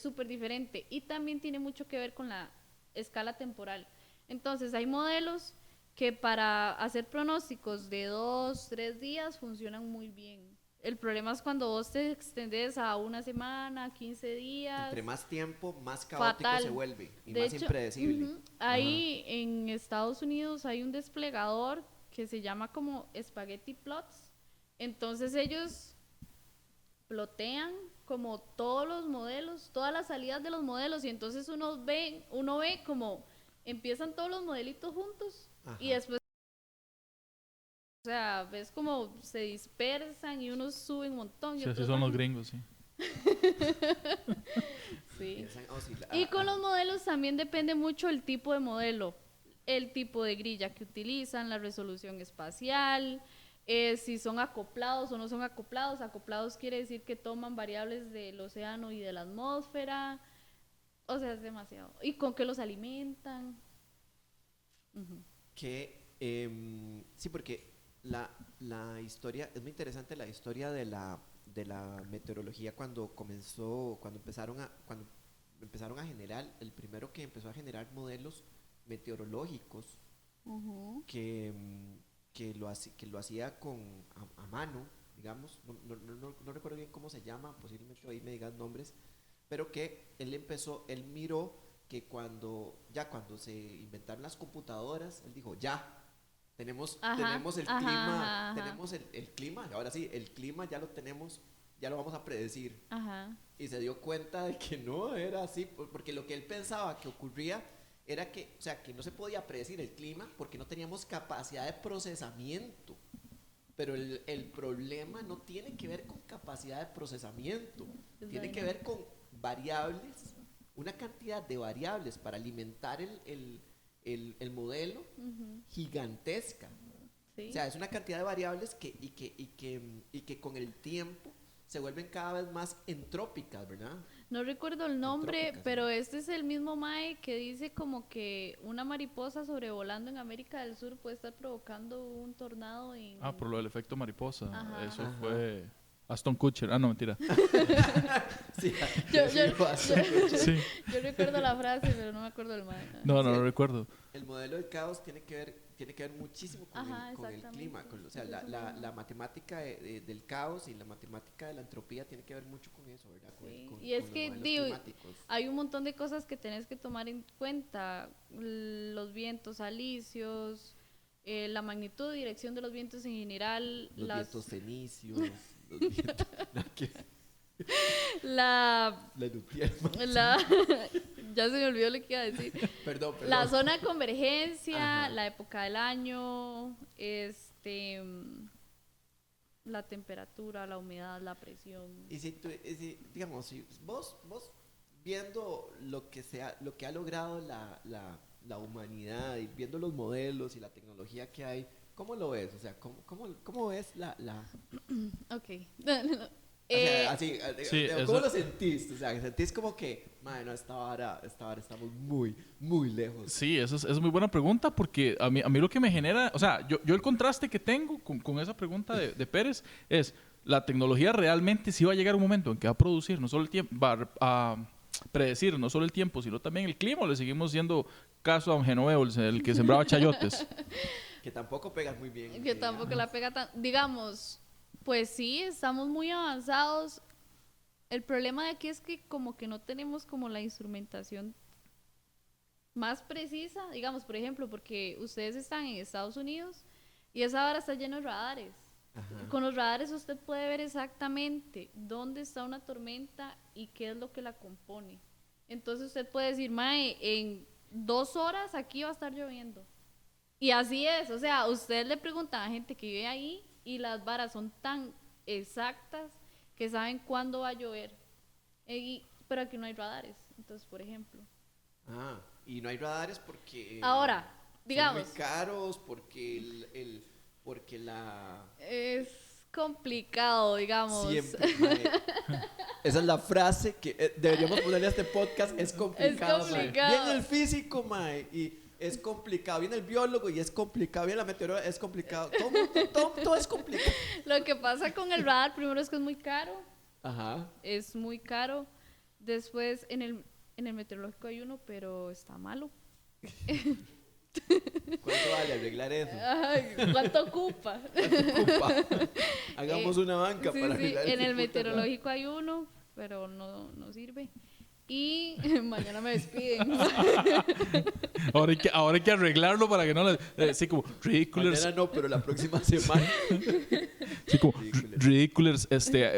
Speaker 2: súper diferente. Y también tiene mucho que ver con la escala temporal. Entonces, hay modelos que para hacer pronósticos de 2, 3 días funcionan muy bien. El problema es cuando vos te extendes a una semana, 15 días.
Speaker 4: Entre más tiempo, más caótico
Speaker 2: fatal.
Speaker 4: se vuelve y
Speaker 2: De
Speaker 4: más
Speaker 2: hecho,
Speaker 4: impredecible.
Speaker 2: ahí en Estados Unidos hay un desplegador que se llama como Spaghetti Plots. Entonces ellos plotean como todos los modelos, todas las salidas de los modelos, y entonces uno ve como empiezan todos los modelitos juntos.
Speaker 4: Ajá.
Speaker 2: Y después, o sea, ves como se dispersan y unos suben un montón. Y
Speaker 1: Sí, así
Speaker 2: otros
Speaker 1: son los
Speaker 2: bajan.
Speaker 1: gringos, sí.
Speaker 2: Sí.
Speaker 4: Piensan, oh, sí,
Speaker 2: Y con los modelos también depende mucho el tipo de modelo, el tipo de grilla que utilizan, la resolución espacial, si son acoplados o no son acoplados. Acoplados quiere decir que toman variables del océano y de la atmósfera. O sea, es demasiado. ¿Y con qué los alimentan? Ujú.
Speaker 4: que sí, porque la historia, es muy interesante la historia de la meteorología cuando empezaron a generar, el primero que empezó a generar modelos meteorológicos
Speaker 2: Ujú.
Speaker 4: que lo hacía a mano, digamos, no recuerdo bien cómo se llama, posiblemente ahí me digan nombres, pero que él miró que cuando se inventaron las computadoras, él dijo, ya, tenemos el clima,
Speaker 2: ajá.
Speaker 4: tenemos el clima, ahora sí, el clima ya lo tenemos, ya lo vamos a predecir.
Speaker 2: Ajá.
Speaker 4: Y se dio cuenta de que no era así, porque lo que él pensaba que ocurría era que, o sea, que no se podía predecir el clima porque no teníamos capacidad de procesamiento. Pero el problema no tiene que ver con capacidad de procesamiento, tiene que ver con variables, una cantidad de variables para alimentar el modelo gigantesca.
Speaker 2: Sí.
Speaker 4: O sea, es una cantidad de variables que con el tiempo se vuelven cada vez más entrópicas, ¿verdad?
Speaker 2: No recuerdo el nombre,
Speaker 4: Entrópicas,
Speaker 2: pero
Speaker 4: ¿no?
Speaker 2: este es el mismo Mae que dice como que una mariposa sobrevolando en América del Sur puede estar provocando un tornado en...
Speaker 1: Ah, por lo del efecto mariposa.
Speaker 2: Ajá.
Speaker 1: Eso
Speaker 4: Ajá.
Speaker 1: fue Aston Kutcher. Ah, no, mentira.
Speaker 4: Sí,
Speaker 2: Yo-
Speaker 4: sí,
Speaker 2: yo-
Speaker 4: bastante.
Speaker 1: Sí.
Speaker 2: Yo recuerdo la frase, pero no me acuerdo el Mae.
Speaker 1: No,
Speaker 4: Sí.
Speaker 1: no recuerdo.
Speaker 4: El modelo del caos tiene que ver muchísimo con,
Speaker 2: Ajá,
Speaker 4: con el
Speaker 2: exactamente.
Speaker 4: clima. O sea, la matemática del caos y la matemática de la entropía tiene que ver mucho con eso, ¿verdad?
Speaker 2: Sí,
Speaker 4: Con
Speaker 2: y es
Speaker 4: los
Speaker 2: que,
Speaker 4: modelos
Speaker 2: digo,
Speaker 4: climáticos.
Speaker 2: hay un montón de cosas que tenés que tomar en cuenta. Los vientos alisios, la magnitud y dirección de los vientos en general,
Speaker 4: Los
Speaker 2: las,
Speaker 4: vientos fenicios, los vientos...
Speaker 2: la,
Speaker 4: La nuclear,
Speaker 2: la, ya se me olvidó lo que iba a decir.
Speaker 4: perdón.
Speaker 2: La zona de convergencia,
Speaker 4: Ajá.
Speaker 2: la época del año, la temperatura, la humedad, la presión.
Speaker 4: Y digamos, si vos viendo lo que ha logrado la humanidad y viendo los modelos y la tecnología que hay, ¿cómo lo ves? O sea, ¿cómo ves
Speaker 2: Ok.
Speaker 4: o sea, así,
Speaker 1: Sí,
Speaker 4: ¿cómo
Speaker 1: eso-
Speaker 4: lo sentís? O sea, ¿sentís como que, no, esta hora estamos muy, muy lejos?
Speaker 1: Sí, eso es muy buena pregunta porque a mí lo que me genera, o sea, yo el contraste que tengo con esa pregunta de Pérez es, la tecnología realmente sí va a llegar un momento en que va a producir no solo el tiempo, va a predecir no solo el tiempo, sino también el clima, o le seguimos haciendo caso a don Genoveo, el que sembraba chayotes.
Speaker 4: Que tampoco pegan muy bien.
Speaker 2: Que tampoco la pega tan... Digamos, pues sí, estamos muy avanzados. El problema de aquí es que como que no tenemos como la instrumentación más precisa, digamos, por ejemplo, porque ustedes están en Estados Unidos y esa hora está lleno de radares.
Speaker 4: Ajá.
Speaker 2: Con los radares usted puede ver exactamente dónde está una tormenta y qué es lo que la compone. Entonces usted puede decir, mae, en 2 horas aquí va a estar lloviendo. Y así es, o sea, usted le pregunta a gente que vive ahí y las varas son tan exactas que saben cuándo va a llover. Pero aquí no hay radares, entonces, por ejemplo.
Speaker 4: Ah, y no hay radares porque...
Speaker 2: Ahora, digamos...
Speaker 4: Son muy caros, porque porque la...
Speaker 2: Es complicado, digamos.
Speaker 4: Siempre, mae. Esa es la frase que deberíamos ponerle a este podcast. Es complicado,
Speaker 2: Es
Speaker 4: mae.
Speaker 2: complicado.
Speaker 4: Viene el físico, mae, y es complicado. Viene el biólogo y es complicado. Viene la meteoróloga, es complicado. Todo es complicado.
Speaker 2: Lo que pasa con el radar, primero es que es muy caro.
Speaker 4: Ajá.
Speaker 2: Es muy caro. Después en el meteorológico hay uno, pero está malo.
Speaker 4: ¿Cuánto vale arreglar eso?
Speaker 2: Ay, ¿cuánto ocupa?
Speaker 4: Ocupa. Hagamos una banca
Speaker 2: Sí,
Speaker 4: para
Speaker 2: sí,
Speaker 4: arreglar
Speaker 2: en
Speaker 4: ese
Speaker 2: el
Speaker 4: puta
Speaker 2: meteorológico hay uno, pero no sirve. Y mañana me despiden.
Speaker 1: Ahora hay que arreglarlo para que no le... sí, como ridiculers.
Speaker 4: Mañana no, pero la próxima semana.
Speaker 1: Sí, como
Speaker 4: Ridiculers.
Speaker 1: ridiculers.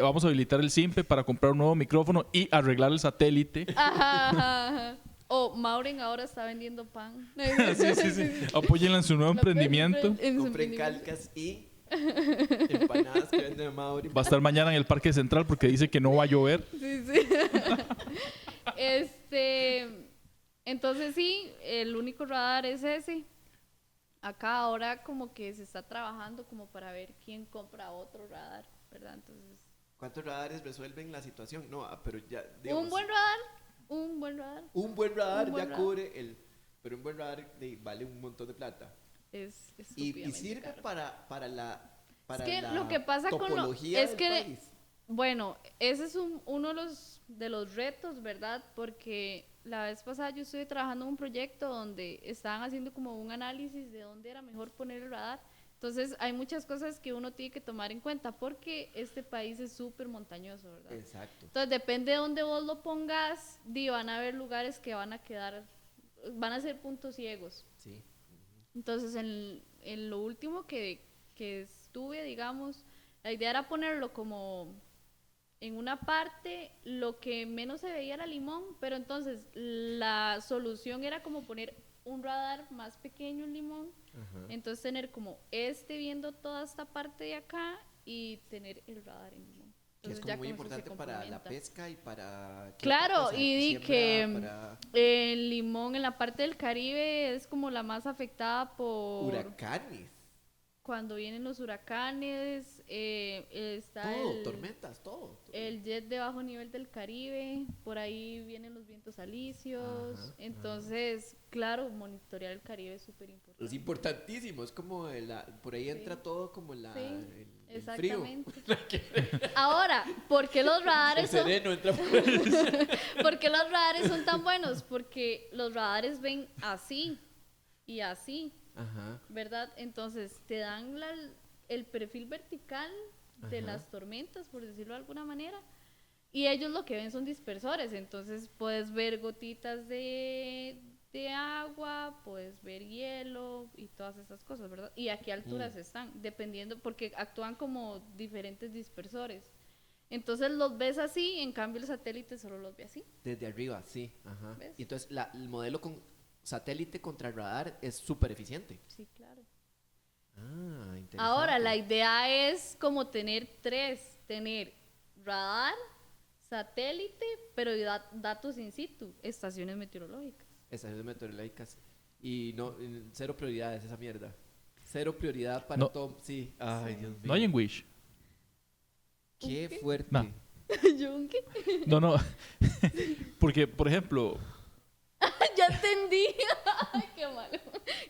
Speaker 1: Vamos a habilitar el SIMPE para comprar un nuevo micrófono y arreglar el satélite.
Speaker 2: Ajá, ajá, ajá. O Mauren ahora está vendiendo pan.
Speaker 1: Sí. Apóyenla en su nuevo emprendimiento.
Speaker 2: En su
Speaker 4: Compren
Speaker 2: emprendimiento.
Speaker 4: calcas y empanadas que venden Mauri.
Speaker 1: Va a estar mañana en el Parque Central porque dice que no va a llover.
Speaker 2: Sí, sí. Entonces sí, el único radar es ese. Acá ahora como que se está trabajando como para ver quién compra otro radar, ¿verdad? Entonces,
Speaker 4: ¿Cuántos radares resuelven la situación? No, pero ya, digamos,
Speaker 2: un buen radar, un buen radar
Speaker 4: un buen radar
Speaker 2: un buen
Speaker 4: ya
Speaker 2: radar.
Speaker 4: cubre el... Pero un buen radar vale un montón de plata.
Speaker 2: es
Speaker 4: Y
Speaker 2: estúpidamente
Speaker 4: sirve
Speaker 2: caro.
Speaker 4: para la... Para
Speaker 2: Es que
Speaker 4: la
Speaker 2: lo que pasa con
Speaker 4: topología
Speaker 2: es
Speaker 4: del
Speaker 2: que
Speaker 4: país.
Speaker 2: bueno, ese es uno de los retos, ¿verdad? Porque la vez pasada yo estuve trabajando en un proyecto donde estaban haciendo como un análisis de dónde era mejor poner el radar. Entonces hay muchas cosas que uno tiene que tomar en cuenta porque este país es súper montañoso, ¿verdad?
Speaker 4: Exacto.
Speaker 2: Entonces depende de dónde vos lo pongas, van a haber lugares que van a ser puntos ciegos.
Speaker 4: Sí.
Speaker 2: Entonces en lo último que estuve, digamos, la idea era ponerlo como en una parte, lo que menos se veía era Limón, pero entonces la solución era como poner un radar más pequeño en Limón,
Speaker 4: Ajá.
Speaker 2: entonces tener como viendo toda esta parte de acá y tener el radar en Limón.
Speaker 4: Que es
Speaker 2: Entonces,
Speaker 4: como
Speaker 2: ya
Speaker 4: muy
Speaker 2: con eso se
Speaker 4: importante para la
Speaker 2: complementa.
Speaker 4: pesca y para... ¿qué
Speaker 2: Claro,
Speaker 4: otra cosa?
Speaker 2: y di
Speaker 4: Siembra
Speaker 2: que
Speaker 4: para
Speaker 2: el Limón en la parte del Caribe es como la más afectada por
Speaker 4: huracanes.
Speaker 2: cuando vienen los huracanes, está
Speaker 4: Todo, tormentas, todo.
Speaker 2: el jet de bajo nivel del Caribe, por ahí vienen los vientos alisios,
Speaker 4: Ajá,
Speaker 2: entonces, claro, monitorear el Caribe es súper
Speaker 4: Es
Speaker 2: importante.
Speaker 4: importantísimo, es como por ahí entra
Speaker 2: Sí.
Speaker 4: todo como el frío.
Speaker 2: Exactamente. Ahora, ¿por qué los
Speaker 4: El
Speaker 2: radares son,
Speaker 4: sereno entra por ahí.
Speaker 2: ¿por qué los radares son tan buenos? Porque los radares ven así y así,
Speaker 4: Ajá.
Speaker 2: ¿verdad? Entonces te dan el perfil vertical de
Speaker 4: Ajá.
Speaker 2: las tormentas, por decirlo de alguna manera, y ellos lo que ven son dispersores, entonces puedes ver gotitas de agua, puedes ver hielo y todas esas cosas, ¿verdad? Y a qué alturas están, dependiendo, porque actúan como diferentes dispersores. Entonces los ves así, en cambio el satélite solo los ve así.
Speaker 4: Desde arriba, sí. Ajá.
Speaker 2: ¿Ves?
Speaker 4: Y entonces el modelo con satélite contra radar es súper eficiente.
Speaker 2: Sí, claro.
Speaker 4: Ah, interesante.
Speaker 2: Ahora, la idea es como tener tener radar, satélite, pero datos in situ, estaciones meteorológicas.
Speaker 4: Estaciones meteorológicas. Y no, cero prioridades esa mierda. Cero prioridad para
Speaker 1: No.
Speaker 4: todo. Sí. Ay, Dios mío.
Speaker 1: No hay en Wish.
Speaker 4: Qué
Speaker 2: ¿Qué?
Speaker 4: fuerte.
Speaker 1: No.
Speaker 2: ¿Yunque?
Speaker 1: No. Porque, por ejemplo,
Speaker 2: Ya entendí. Ay, qué malo.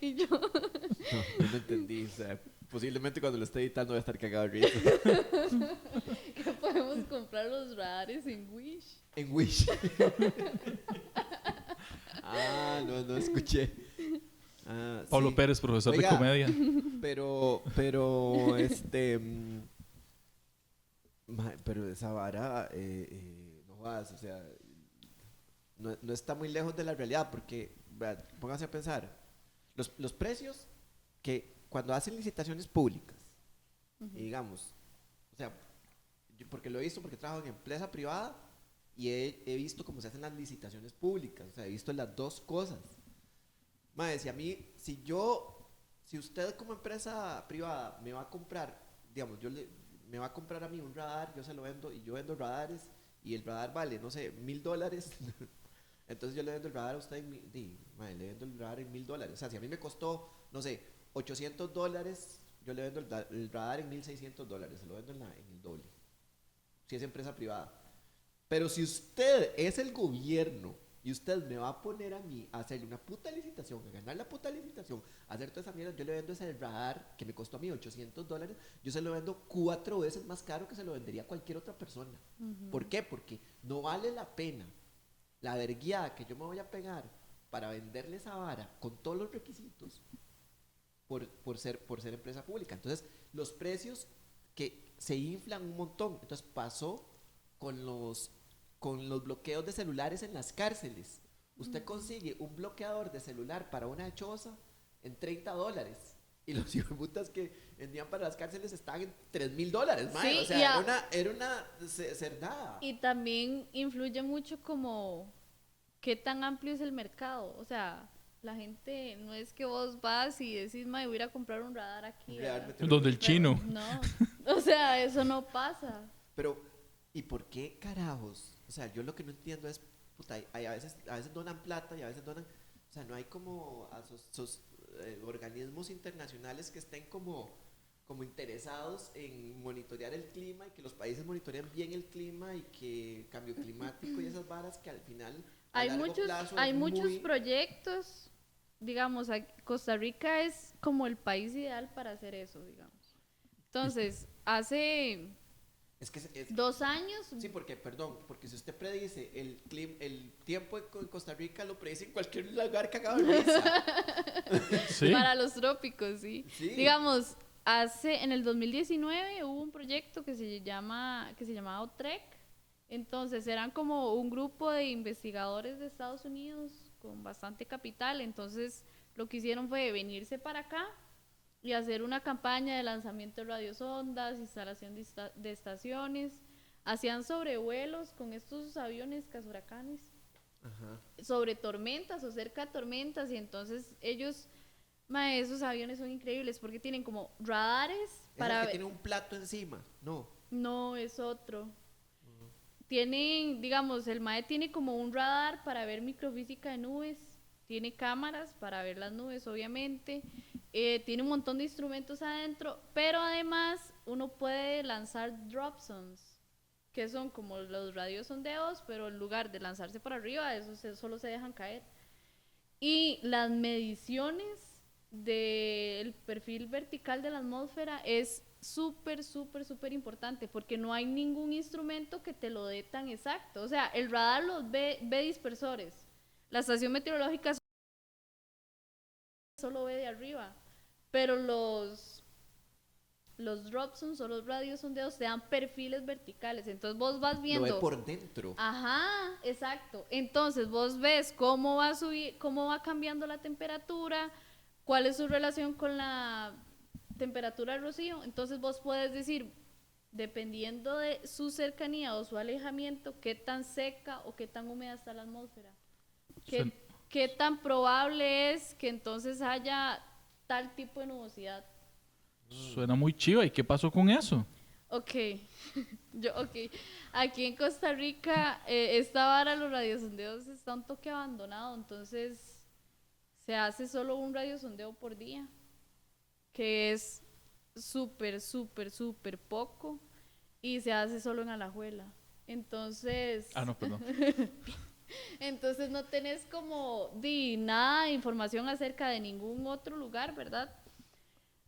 Speaker 2: Y yo,
Speaker 4: No, yo no entendí. O sea, posiblemente cuando lo esté editando voy a estar cagado de risa.
Speaker 2: que podemos comprar los radares en Wish.
Speaker 4: En Wish. No escuché. Ah,
Speaker 1: Pablo
Speaker 4: sí.
Speaker 1: Pérez, profesor
Speaker 4: Oiga,
Speaker 1: de comedia.
Speaker 4: Pero, pero esa vara, no jodas, o sea, no está muy lejos de la realidad, porque, vea, pónganse a pensar, los precios que cuando hacen licitaciones públicas, y digamos, o sea, yo porque lo he visto, porque trabajo en empresa privada, y he visto cómo se hacen las licitaciones públicas, o sea, he visto las dos cosas. Mae, si usted como empresa privada me va a comprar, digamos, me va a comprar a mí un radar, yo se lo vendo y yo vendo radares y el radar vale, no sé, $1,000, entonces yo le vendo el radar a usted mae, le vendo el radar en $1,000. O sea, si a mí me costó, no sé, $800, yo le vendo el radar en $1,600, se lo vendo en el doble, si es empresa privada. Pero si usted es el gobierno y usted me va a poner a mí a hacerle una puta licitación, a ganar la puta licitación, a hacer toda esa mierda, yo le vendo ese radar que me costó a mí $800, yo se lo vendo 4 veces más caro que se lo vendería a cualquier otra persona. ¿Por qué? Porque no vale la pena la verguiada que yo me voy a pegar para venderle esa vara con todos los requisitos por ser empresa pública. Entonces, los precios que se inflan un montón. Entonces, pasó con los bloqueos de celulares en las cárceles. Usted consigue un bloqueador de celular para una choza en $30. Y los hijueputas que vendían para las cárceles estaban en $3,000, mae.
Speaker 2: Sí,
Speaker 4: O sea, era una cerdada.
Speaker 2: Y también influye mucho como qué tan amplio es el mercado. O sea, la gente no es que vos vas y decís, mae, voy a ir a comprar un radar aquí.
Speaker 1: Donde el chino.
Speaker 2: No, o sea, eso no pasa.
Speaker 4: Pero, ¿y por qué carajos? O sea, yo lo que no entiendo es, puta, a veces donan plata y a veces donan, o sea, no hay como organismos internacionales que estén como interesados en monitorear el clima y que los países monitorean bien el clima y que cambio climático y esas varas que al final
Speaker 2: Hay muchos proyectos, digamos, Costa Rica es como el país ideal para hacer eso, digamos. Entonces, hace 2 años...
Speaker 4: Sí, porque si usted predice el tiempo en Costa Rica, lo predice en cualquier lugar cagado de risa.
Speaker 1: ¿Sí?
Speaker 2: Para los trópicos, sí. Digamos, en el 2019 hubo un proyecto que se llamaba OTREC. Entonces eran como un grupo de investigadores de Estados Unidos con bastante capital. Entonces lo que hicieron fue venirse para acá y hacer una campaña de lanzamiento de radiosondas, instalación de estaciones. Hacían sobrevuelos con estos aviones cazahuracanes sobre tormentas o cerca de tormentas. Y entonces ellos, esos aviones son increíbles porque tienen como radares para
Speaker 4: que tiene un plato encima,
Speaker 2: no, es otro. Tienen, digamos, el MAE tiene como un radar para ver microfísica de nubes, tiene cámaras para ver las nubes, obviamente, tiene un montón de instrumentos adentro, pero además uno puede lanzar dropsons, que son como los radiosondeos, pero en lugar de lanzarse para arriba, solo se dejan caer. Y las mediciones del perfil vertical de la atmósfera es súper importante porque no hay ningún instrumento que te lo dé tan exacto. O sea, el radar los ve dispersores, la estación meteorológica solo ve de arriba, pero los dropsons o los radiosondeos te dan perfiles verticales, entonces vos vas viendo,
Speaker 4: lo ve por dentro.
Speaker 2: Ajá, exacto. Entonces vos ves cómo va cambiando la temperatura, cuál es su relación con la temperatura del rocío. Entonces vos puedes decir, dependiendo de su cercanía o su alejamiento, qué tan seca o qué tan húmeda está la atmósfera, qué tan probable es que entonces haya tal tipo de nubosidad.
Speaker 1: Suena muy chiva. ¿Y qué pasó con eso?
Speaker 2: Ok. Aquí en Costa Rica, esta vara, los radiosondeos está un toque abandonado, entonces se hace solo un radiosondeo por día, que es súper poco, y se hace solo en Alajuela. Entonces...
Speaker 1: no, perdón.
Speaker 2: Entonces no tenés como nada de información acerca de ningún otro lugar, ¿verdad?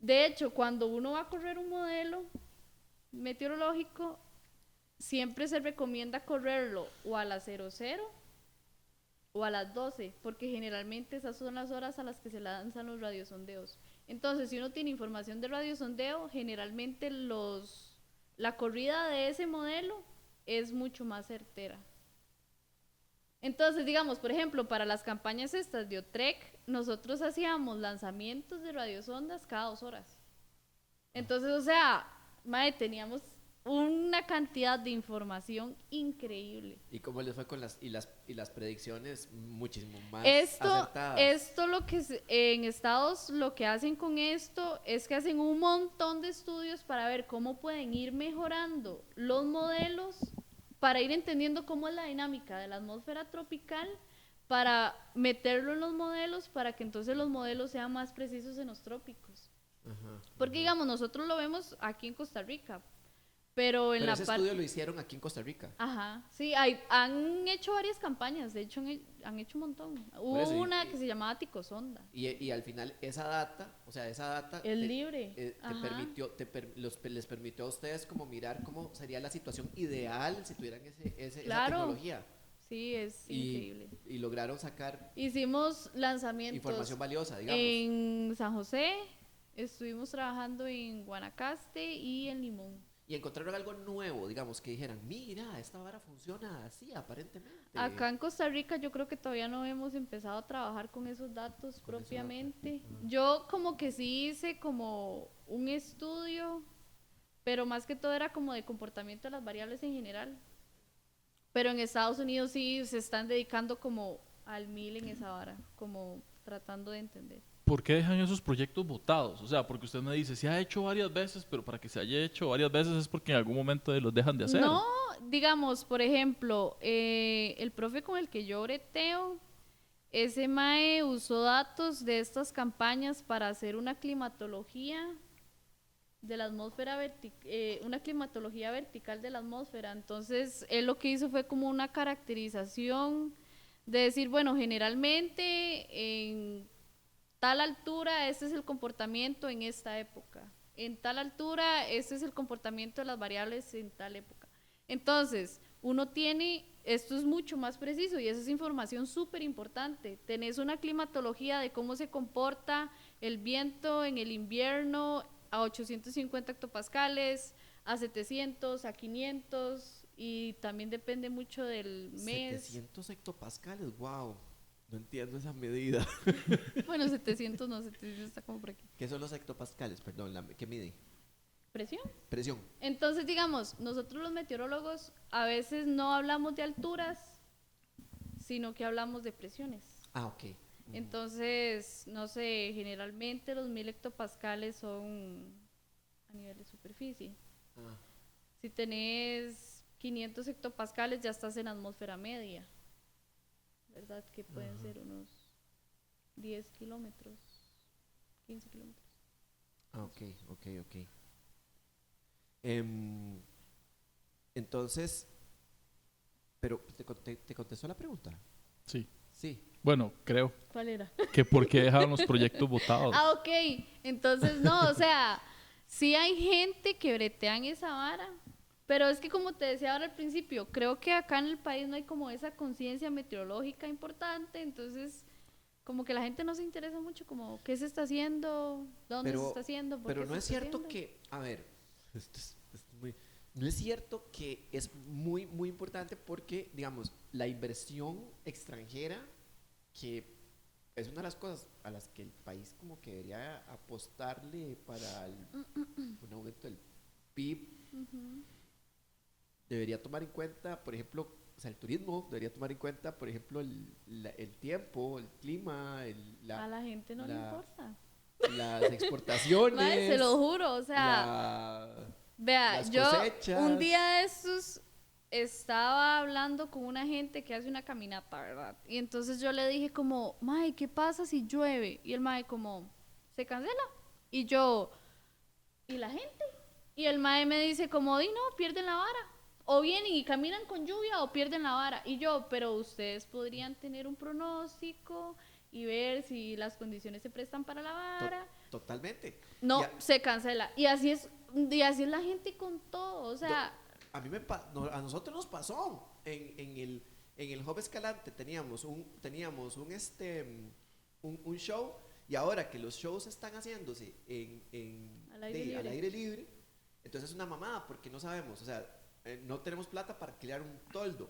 Speaker 2: De hecho, cuando uno va a correr un modelo meteorológico, siempre se recomienda correrlo o a las 00 o a las 12, porque generalmente esas son las horas a las que se lanzan los radiosondeos. Entonces, si uno tiene información de radiosondeo, generalmente la corrida de ese modelo es mucho más certera. Entonces, digamos, por ejemplo, para las campañas estas de OTREC, nosotros hacíamos lanzamientos de radiosondas cada 2 horas. Entonces, o sea, teníamos una cantidad de información increíble.
Speaker 4: ¿Y cómo les fue con las predicciones muchísimo más acertadas?
Speaker 2: Esto en Estados lo que hacen con esto es que hacen un montón de estudios para ver cómo pueden ir mejorando los modelos, para ir entendiendo cómo es la dinámica de la atmósfera tropical, para meterlo en los modelos, para que entonces los modelos sean más precisos en los trópicos. Porque digamos, nosotros lo vemos aquí en Costa Rica, Pero en
Speaker 4: Pero
Speaker 2: la
Speaker 4: ese
Speaker 2: parte...
Speaker 4: estudio lo hicieron aquí en Costa Rica.
Speaker 2: Ajá, sí, han hecho varias campañas, de hecho han hecho un montón. Hubo
Speaker 4: eso,
Speaker 2: una que se llamaba Ticosonda.
Speaker 4: Y al final esa data, o sea, esa data
Speaker 2: Es libre.
Speaker 4: te
Speaker 2: Ajá.
Speaker 4: permitió, les permitió a ustedes como mirar cómo sería la situación ideal si tuvieran esa
Speaker 2: Claro.
Speaker 4: tecnología.
Speaker 2: Sí, es increíble.
Speaker 4: Y lograron sacar
Speaker 2: Hicimos lanzamientos
Speaker 4: información valiosa, digamos.
Speaker 2: en San José, estuvimos trabajando en Guanacaste y en Limón.
Speaker 4: Y encontraron algo nuevo, digamos, que dijeran, mira, esta vara funciona así, aparentemente.
Speaker 2: Acá en Costa Rica yo creo que todavía no hemos empezado a trabajar con esos datos
Speaker 4: Con esa
Speaker 2: propiamente.
Speaker 4: data.
Speaker 2: Yo como que sí hice como un estudio, pero más que todo era como de comportamiento de las variables en general. Pero en Estados Unidos sí se están dedicando como al 1000 en esa vara, como tratando de entender.
Speaker 1: ¿Por qué dejan esos proyectos botados? O sea, porque usted me dice, se ha hecho varias veces, pero para que se haya hecho varias veces es porque en algún momento los dejan de hacer.
Speaker 2: No, digamos, por ejemplo, el profe con el que yo breteo, ese mae usó datos de estas campañas para hacer una climatología de la atmósfera una climatología vertical de la atmósfera. Entonces, él lo que hizo fue como una caracterización de decir, bueno, generalmente en tal altura este es el comportamiento en esta época. En tal altura este es el comportamiento de las variables en tal época. Entonces, uno tiene, esto es mucho más preciso y esa es información súper importante. Tenés una climatología de cómo se comporta el viento en el invierno a 850 hectopascales, a 700, a 500 y también depende mucho del mes.
Speaker 4: 700 hectopascales, wow. No entiendo esa medida.
Speaker 2: Bueno, 700 no, 700 está como por aquí.
Speaker 4: ¿Qué son los hectopascales? Perdón, ¿qué mide?
Speaker 2: ¿Presión?
Speaker 4: Presión.
Speaker 2: Entonces, digamos, nosotros los meteorólogos a veces no hablamos de alturas, sino que hablamos de presiones.
Speaker 4: Ah, ok.
Speaker 2: Entonces, no sé, generalmente los 1000 hectopascales son a nivel de superficie.
Speaker 4: Ah,
Speaker 2: Si tenés 500 hectopascales, ya estás en atmósfera media, ¿verdad? Que pueden ser unos 10 kilómetros, 15 kilómetros.
Speaker 4: ok. Entonces, pero ¿te contestó la pregunta?
Speaker 1: Sí.
Speaker 4: Sí.
Speaker 1: Bueno, creo
Speaker 2: ¿Cuál era?
Speaker 1: que por qué dejaron los proyectos botados.
Speaker 2: Ah, ok. Entonces, no, o sea, sí hay gente que bretea en esa vara, pero es que como te decía ahora al principio, creo que acá en el país no hay como esa conciencia meteorológica importante, entonces como que la gente no se interesa mucho como qué se está haciendo, dónde se está haciendo, por
Speaker 4: Pero
Speaker 2: qué
Speaker 4: no
Speaker 2: se
Speaker 4: es
Speaker 2: está
Speaker 4: cierto
Speaker 2: haciendo.
Speaker 4: que, a ver, no es cierto que es muy, muy importante porque, digamos, la inversión extranjera, que es una de las cosas a las que el país como que debería apostarle para un aumento del PIB, debería tomar en cuenta, por ejemplo, o sea, el turismo debería tomar en cuenta, por ejemplo, el tiempo, el clima,
Speaker 2: A la gente no le importa.
Speaker 4: las exportaciones.
Speaker 2: Mae, se lo juro, o sea, vea,
Speaker 4: las
Speaker 2: yo
Speaker 4: cosechas.
Speaker 2: un día de estos estaba hablando con una gente que hace una caminata, ¿verdad? Y entonces yo le dije como, mae, ¿qué pasa si llueve? Y el mae como, ¿se cancela? Y yo, ¿y la gente? Y el mae me dice como, di no, pierden la vara. O vienen y caminan con lluvia o pierden la vara. Y yo, pero ustedes podrían tener un pronóstico y ver si las condiciones se prestan para la vara.
Speaker 4: Totalmente.
Speaker 2: No,
Speaker 4: Ya,
Speaker 2: se cancela. Y así es la gente con todo. O sea,
Speaker 4: a a nosotros nos pasó en el Hub Escalante teníamos un show, y ahora que los shows están haciéndose
Speaker 2: Al aire
Speaker 4: al
Speaker 2: libre.
Speaker 4: aire libre, entonces es una mamada porque no sabemos, o sea, no tenemos plata para alquilar un toldo.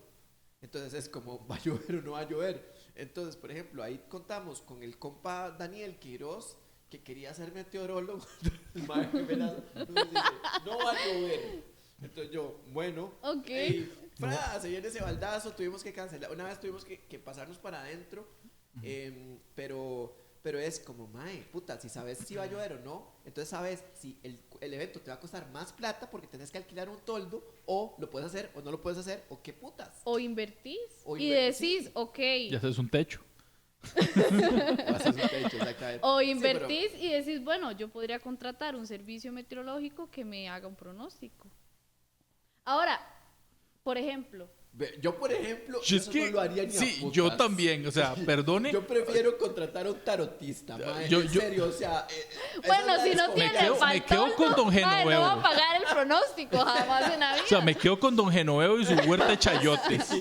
Speaker 4: Entonces es como, ¿va a llover o no va a llover? Entonces, por ejemplo, ahí contamos con el compa Daniel Quiroz, que quería ser meteorólogo. El maestro Velasco nos dice, no va a llover. Entonces yo, bueno,
Speaker 2: Ok.
Speaker 4: se viene ese baldazo, tuvimos que cancelar. Una vez tuvimos que pasarnos para adentro, pero es como, mae, puta, si sabes si va a llover o no, entonces sabes si el evento te va a costar más plata porque tenés que alquilar un toldo, o lo puedes hacer o no lo puedes hacer, o qué putas.
Speaker 2: o invertís
Speaker 4: O
Speaker 2: y decís,
Speaker 4: sí.
Speaker 2: ok.
Speaker 1: Ya haces un techo.
Speaker 4: O haces un techo, exactamente.
Speaker 2: O
Speaker 4: Sí, pero-
Speaker 2: invertís y decís, bueno, yo podría contratar un servicio meteorológico que me haga un pronóstico. Ahora, por ejemplo,
Speaker 4: Yo, por ejemplo,
Speaker 1: Es
Speaker 4: eso
Speaker 1: que,
Speaker 4: no lo haría ni a
Speaker 1: sí,
Speaker 4: putas.
Speaker 1: yo también, o sea, perdone.
Speaker 4: Yo prefiero contratar a un tarotista, mae, en serio, o sea...
Speaker 2: bueno,
Speaker 4: esa es
Speaker 2: si
Speaker 4: la
Speaker 2: no
Speaker 1: Me
Speaker 2: tiene
Speaker 1: quedo-
Speaker 2: el
Speaker 1: me quedo con don
Speaker 2: mae, no
Speaker 1: Genoveo.
Speaker 2: va a pagar el pronóstico jamás en la vida.
Speaker 1: O sea, me quedo con don Genoveo y su huerta de chayotes.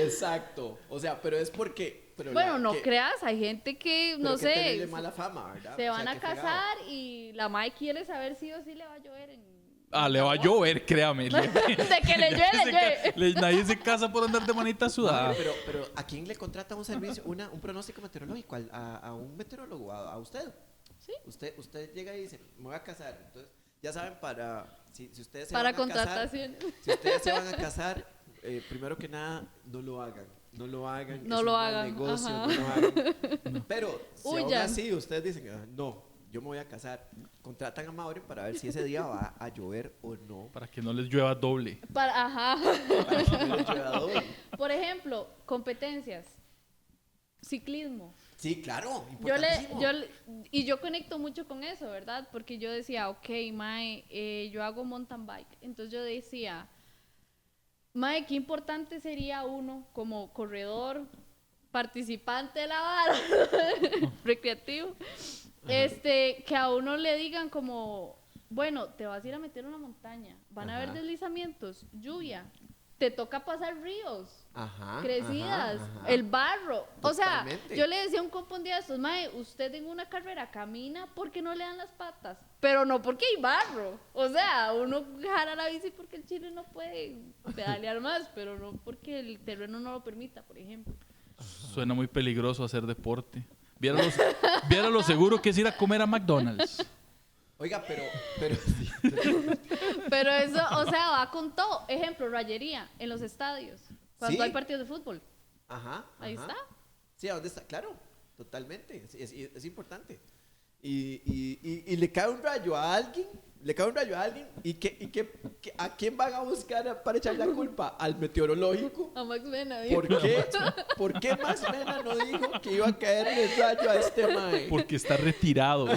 Speaker 4: Exacto, o sea, pero es porque... Pero
Speaker 2: Bueno, no creas, hay gente que, no sé,
Speaker 4: tenerle mala fama, ¿verdad?
Speaker 2: se
Speaker 4: O
Speaker 2: van
Speaker 4: sea,
Speaker 2: a
Speaker 4: qué fregado.
Speaker 2: casar y la mae quiere saber si o si le va a llover en...
Speaker 1: Le va a llover, créame.
Speaker 2: De que le llueve, le llueve.
Speaker 1: Nadie se casa por andar de manita sudada.
Speaker 4: Pero ¿a quién le contrata un servicio, un pronóstico meteorológico? A un meteorólogo, a usted.
Speaker 2: Sí.
Speaker 4: Usted llega y dice, me voy a casar. Entonces, ya saben, si ustedes se
Speaker 2: Para
Speaker 4: van a casar,
Speaker 2: contrataciones.
Speaker 4: si ustedes se van a casar, primero que nada, no lo hagan. No lo hagan.
Speaker 2: No
Speaker 4: es
Speaker 2: lo
Speaker 4: un mal
Speaker 2: hagan,
Speaker 4: negocio,
Speaker 2: ajá.
Speaker 4: no lo hagan. Pero si aún
Speaker 2: Huyan.
Speaker 4: así ustedes dicen, no, yo me voy a casar, contratan a Maure para ver si ese día va a llover o no.
Speaker 1: Para que no les llueva doble.
Speaker 2: Ajá.
Speaker 4: Para que no les llueva doble.
Speaker 2: Por ejemplo, competencias. Ciclismo.
Speaker 4: Sí, claro,
Speaker 2: Yo
Speaker 4: importantísimo.
Speaker 2: yo conecto mucho con eso, ¿verdad? Porque yo decía, ok, mae, yo hago mountain bike. Entonces yo decía, mae, qué importante sería uno como corredor, participante de la vara, recreativo, que a uno le digan como, bueno, te vas a ir a meter a una montaña, van a haber
Speaker 4: Ajá.
Speaker 2: deslizamientos, lluvia, te toca pasar ríos.
Speaker 4: Ajá,
Speaker 2: Crecidas,
Speaker 4: ajá, ajá.
Speaker 2: el barro. O sea,
Speaker 4: Totalmente.
Speaker 2: yo le decía a un compa un día de estos, mae, usted en una carrera camina porque no le dan las patas, pero no porque hay barro. O sea, uno jala la bici porque el chile no puede pedalear más, pero no porque el terreno no lo permita, por ejemplo.
Speaker 1: Suena muy peligroso hacer deporte. Viera lo seguro que es ir a comer a McDonald's.
Speaker 4: Oiga, pero sí.
Speaker 2: Pero eso, o sea, va con todo. Ejemplo, rayería en los estadios, cuando
Speaker 4: Sí.
Speaker 2: hay partidos de fútbol.
Speaker 4: Ajá.
Speaker 2: Ahí
Speaker 4: ajá.
Speaker 2: está.
Speaker 4: Sí, ¿a dónde está? Claro, totalmente. Es importante. Y le cae un rayo a alguien, ¿a quién van a buscar para echar la culpa? ¿Al meteorológico?
Speaker 2: A Max Mena,
Speaker 4: ¿Por qué? ¿Por qué Max Mena no dijo que iba a caerle el rayo a este mae?
Speaker 1: Porque está retirado.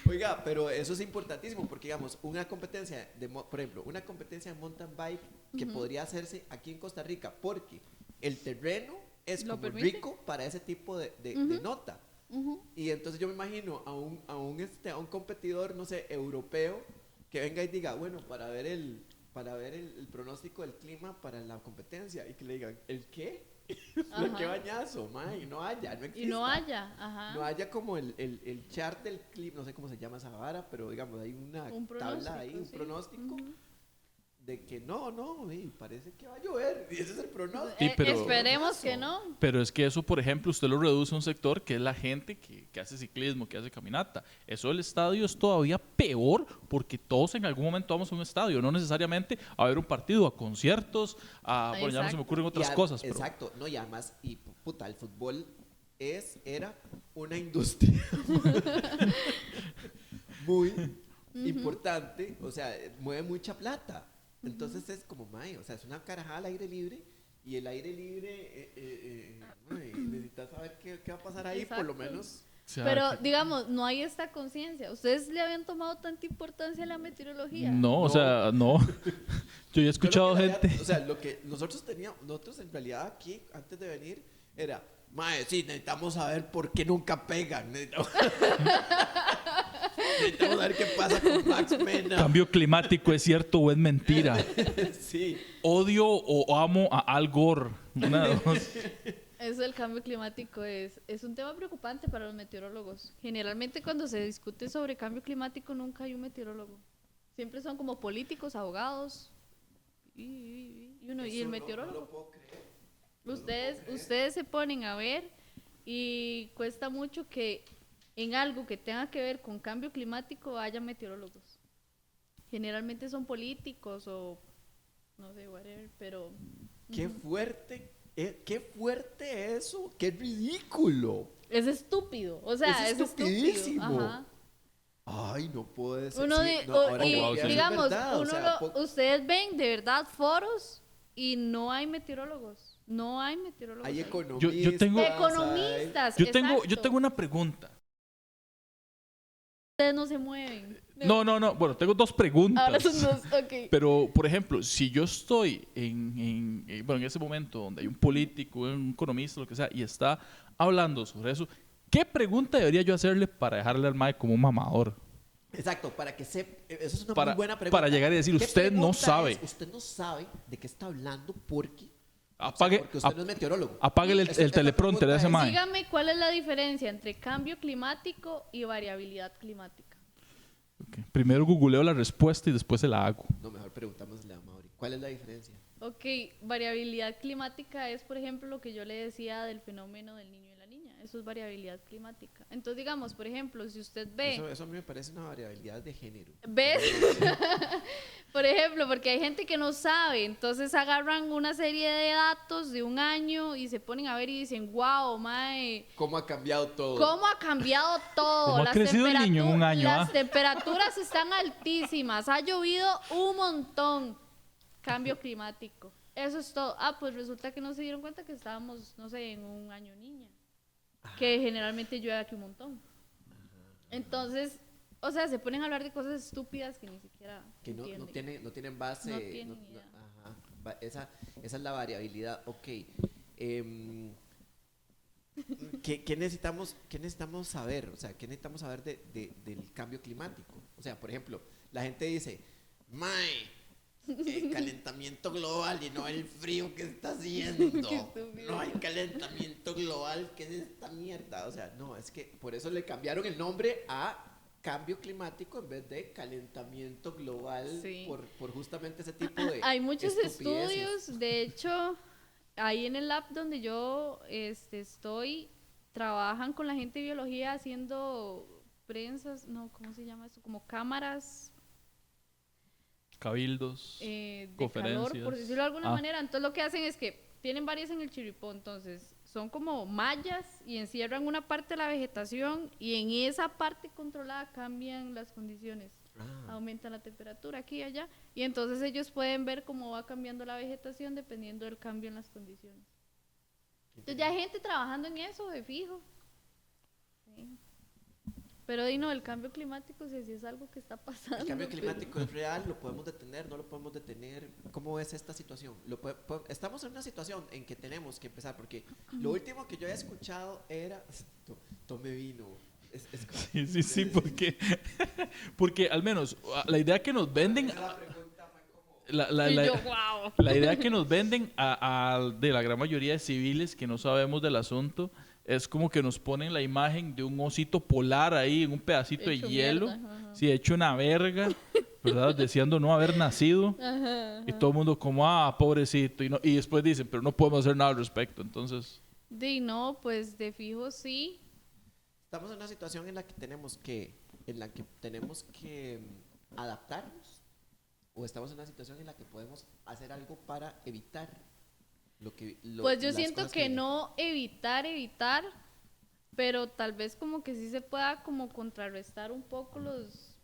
Speaker 4: Oiga, pero eso es importantísimo porque, digamos, una competencia, por ejemplo, una competencia de mountain bike que podría hacerse aquí en Costa Rica porque el terreno es
Speaker 2: ¿Lo
Speaker 4: como
Speaker 2: permite?
Speaker 4: rico para ese tipo de nota. Y entonces yo me imagino a un competidor, no sé, europeo, que venga y diga, bueno, para ver el pronóstico del clima para la competencia y que le digan, ¿el qué?
Speaker 2: Ajá.
Speaker 4: ¿Qué bañazo, man? Y no haya, no existe.
Speaker 2: Y no haya, ajá.
Speaker 4: No haya como el chart del clip, no sé cómo se llama esa vara, pero digamos, hay una
Speaker 2: Un
Speaker 4: tabla ahí,
Speaker 2: pronóstico,
Speaker 4: un
Speaker 2: sí.
Speaker 4: pronóstico de que no, parece que va a llover. Y ese es el pronóstico.
Speaker 1: Sí, pero-
Speaker 2: Esperemos que no.
Speaker 1: Pero es que eso, por ejemplo, usted lo reduce a un sector que es la gente que hace ciclismo, que hace caminata. Eso del estadio es todavía peor porque todos en algún momento vamos a un estadio, no necesariamente a ver un partido, a conciertos, bueno, ya no se me
Speaker 2: Exacto.
Speaker 1: ocurren otras
Speaker 4: Y
Speaker 1: cosas. Pero
Speaker 4: Exacto, no, y además, y puta, el fútbol era una industria muy importante, o sea, mueve mucha plata. Entonces es como, o sea, es una carajada al aire libre y el aire libre, necesitas saber qué va a pasar ahí, por lo
Speaker 2: Exacto.
Speaker 4: menos.
Speaker 1: o sea,
Speaker 2: Pero digamos, no hay esta conciencia. ¿Ustedes le habían tomado tanta importancia a la meteorología?
Speaker 1: no, o
Speaker 4: No.
Speaker 1: sea, no. Yo ya he escuchado
Speaker 4: Yo lo que
Speaker 1: gente.
Speaker 4: o sea, lo que nosotros en realidad aquí, antes de venir, era, sí, necesitamos saber por qué nunca pegan. Necesitamos saber qué pasa con Max Mena.
Speaker 1: Cambio climático, ¿es cierto o es mentira?
Speaker 4: Sí.
Speaker 1: Odio o amo a Al Gore. Una de dos.
Speaker 2: Eso del cambio climático es un tema preocupante para los meteorólogos. Generalmente cuando se discute sobre cambio climático nunca hay un meteorólogo. Siempre son como políticos, abogados y el
Speaker 4: Eso
Speaker 2: meteorólogo.
Speaker 4: No lo puedo creer.
Speaker 2: Ustedes se ponen a ver y cuesta mucho que en algo que tenga que ver con cambio climático haya meteorólogos. Generalmente son políticos o no sé, whatever, pero
Speaker 4: Qué fuerte eso. Qué ridículo.
Speaker 2: es estúpido. O sea,
Speaker 4: Es
Speaker 2: es estúpido.
Speaker 4: estupidísimo.
Speaker 2: Ajá.
Speaker 4: Ay, no puede ser.
Speaker 2: Uno
Speaker 4: Sí,
Speaker 2: de-
Speaker 4: no,
Speaker 2: o-
Speaker 4: ahora
Speaker 2: y
Speaker 4: que pienso, es
Speaker 2: digamos,
Speaker 4: verdad, o sea,
Speaker 2: ustedes ven de verdad foros y no hay meteorólogos. No hay meteorólogos.
Speaker 4: hay
Speaker 2: ahí.
Speaker 4: economistas.
Speaker 1: Yo tengo-
Speaker 2: Economistas.
Speaker 1: Yo tengo
Speaker 2: exacto.
Speaker 1: una pregunta.
Speaker 2: Ustedes no se mueven.
Speaker 1: No. Bueno, tengo dos preguntas.
Speaker 2: Ahora son dos, ok.
Speaker 1: Pero, por ejemplo, si yo estoy en ese momento donde hay un político, un economista, lo que sea, y está hablando sobre eso, ¿qué pregunta debería yo hacerle para dejarle al mae como un mamador?
Speaker 4: Exacto, para que eso es una
Speaker 1: Para-
Speaker 4: muy buena pregunta.
Speaker 1: para llegar y decir,
Speaker 4: ¿Qué
Speaker 1: usted no
Speaker 4: pregunta
Speaker 1: sabe?
Speaker 4: es? Usted no sabe de qué está hablando porque,
Speaker 1: Apague,
Speaker 4: porque usted no es meteorólogo.
Speaker 1: apáguele
Speaker 4: Esa
Speaker 1: el teleprompter a ese
Speaker 4: pregunta
Speaker 1: mae.
Speaker 2: Dígame cuál es la diferencia entre cambio climático y variabilidad climática.
Speaker 1: Ok. Primero googleo la respuesta y después se la hago.
Speaker 4: No, mejor preguntámosle a Mauri. ¿Cuál es la diferencia?
Speaker 2: Ok, variabilidad climática es, por ejemplo, lo que yo le decía del fenómeno del niño y la niña. Eso es variabilidad climática. Entonces, digamos, por ejemplo, si usted ve...
Speaker 4: Eso a mí me parece una variabilidad de género.
Speaker 2: ¿Ves? Por ejemplo, porque hay gente que no sabe, entonces agarran una serie de datos de un año y se ponen a ver y dicen, wow, mae,
Speaker 4: ¿Cómo ha cambiado todo?
Speaker 2: ¿cómo ha cambiado todo?
Speaker 1: ¿Cómo ha crecido el niño en un año,
Speaker 2: Las
Speaker 1: ah?
Speaker 2: temperaturas están altísimas, ha llovido un montón. Cambio climático. Eso es todo. Ah, pues resulta que no se dieron cuenta que estábamos, no sé, en un año niña. Que generalmente llueve aquí un montón. Entonces, o sea, se ponen a hablar de cosas estúpidas que ni siquiera
Speaker 4: Que no
Speaker 2: entienden.
Speaker 4: tienen base.
Speaker 2: No tienen idea.
Speaker 4: Ajá. Esa es la variabilidad. Ok. ¿Qué necesitamos saber? O sea, ¿qué necesitamos saber del cambio climático? O sea, por ejemplo, la gente dice, mae, calentamiento global y no el frío que está haciendo.
Speaker 2: Qué estúpido.
Speaker 4: No hay calentamiento global, ¿qué es esta mierda? O sea, no, es que por eso le cambiaron el nombre a cambio climático en vez de calentamiento global,
Speaker 2: Sí.
Speaker 4: por justamente ese tipo de
Speaker 2: Hay muchos
Speaker 4: estupideces.
Speaker 2: estudios, de hecho, ahí en el lab donde yo estoy, trabajan con la gente de biología haciendo prensas, no, ¿cómo se llama eso? Como cámaras
Speaker 1: Cabildos,
Speaker 2: de
Speaker 1: conferencias.
Speaker 2: calor, por decirlo de alguna
Speaker 1: Ah.
Speaker 2: manera. Entonces lo que hacen es que tienen varias en el Chirripó, entonces son como mallas y encierran una parte de la vegetación y en esa parte controlada cambian las condiciones. Aumenta la temperatura aquí y allá y entonces ellos pueden ver cómo va cambiando la vegetación dependiendo del cambio en las condiciones. Entonces ya hay gente trabajando en eso de fijo. Sí. Pero no, el cambio climático si es algo que está pasando.
Speaker 4: El cambio
Speaker 2: pero-
Speaker 4: climático es real, lo podemos detener, no lo podemos detener. ¿Cómo ves esta situación? Estamos en una situación en que tenemos que empezar, porque lo último que yo había escuchado era, tome vino. Es como-
Speaker 1: Sí, porque al menos la idea que nos venden,
Speaker 4: La pregunta fue como,
Speaker 1: la
Speaker 2: Y yo, wow.
Speaker 1: la idea que nos venden de la gran mayoría de civiles que no sabemos del asunto es como que nos ponen la imagen de un osito polar ahí en un pedacito
Speaker 2: Hecho
Speaker 1: de hielo,
Speaker 2: mierda, ajá.
Speaker 1: sí, hecho una verga, ¿verdad? Deseando no haber nacido. Y todo el mundo como, pobrecito. Y después dicen, pero no podemos hacer nada al respecto. Entonces,
Speaker 2: No, pues de fijo sí.
Speaker 4: estamos en una situación en la que tenemos que adaptarnos, o estamos en una situación en la que podemos hacer algo para evitar
Speaker 2: Pues yo
Speaker 4: las
Speaker 2: siento
Speaker 4: cosas
Speaker 2: que
Speaker 4: vienen.
Speaker 2: no evitar, pero tal vez como que sí se pueda como contrarrestar un poco los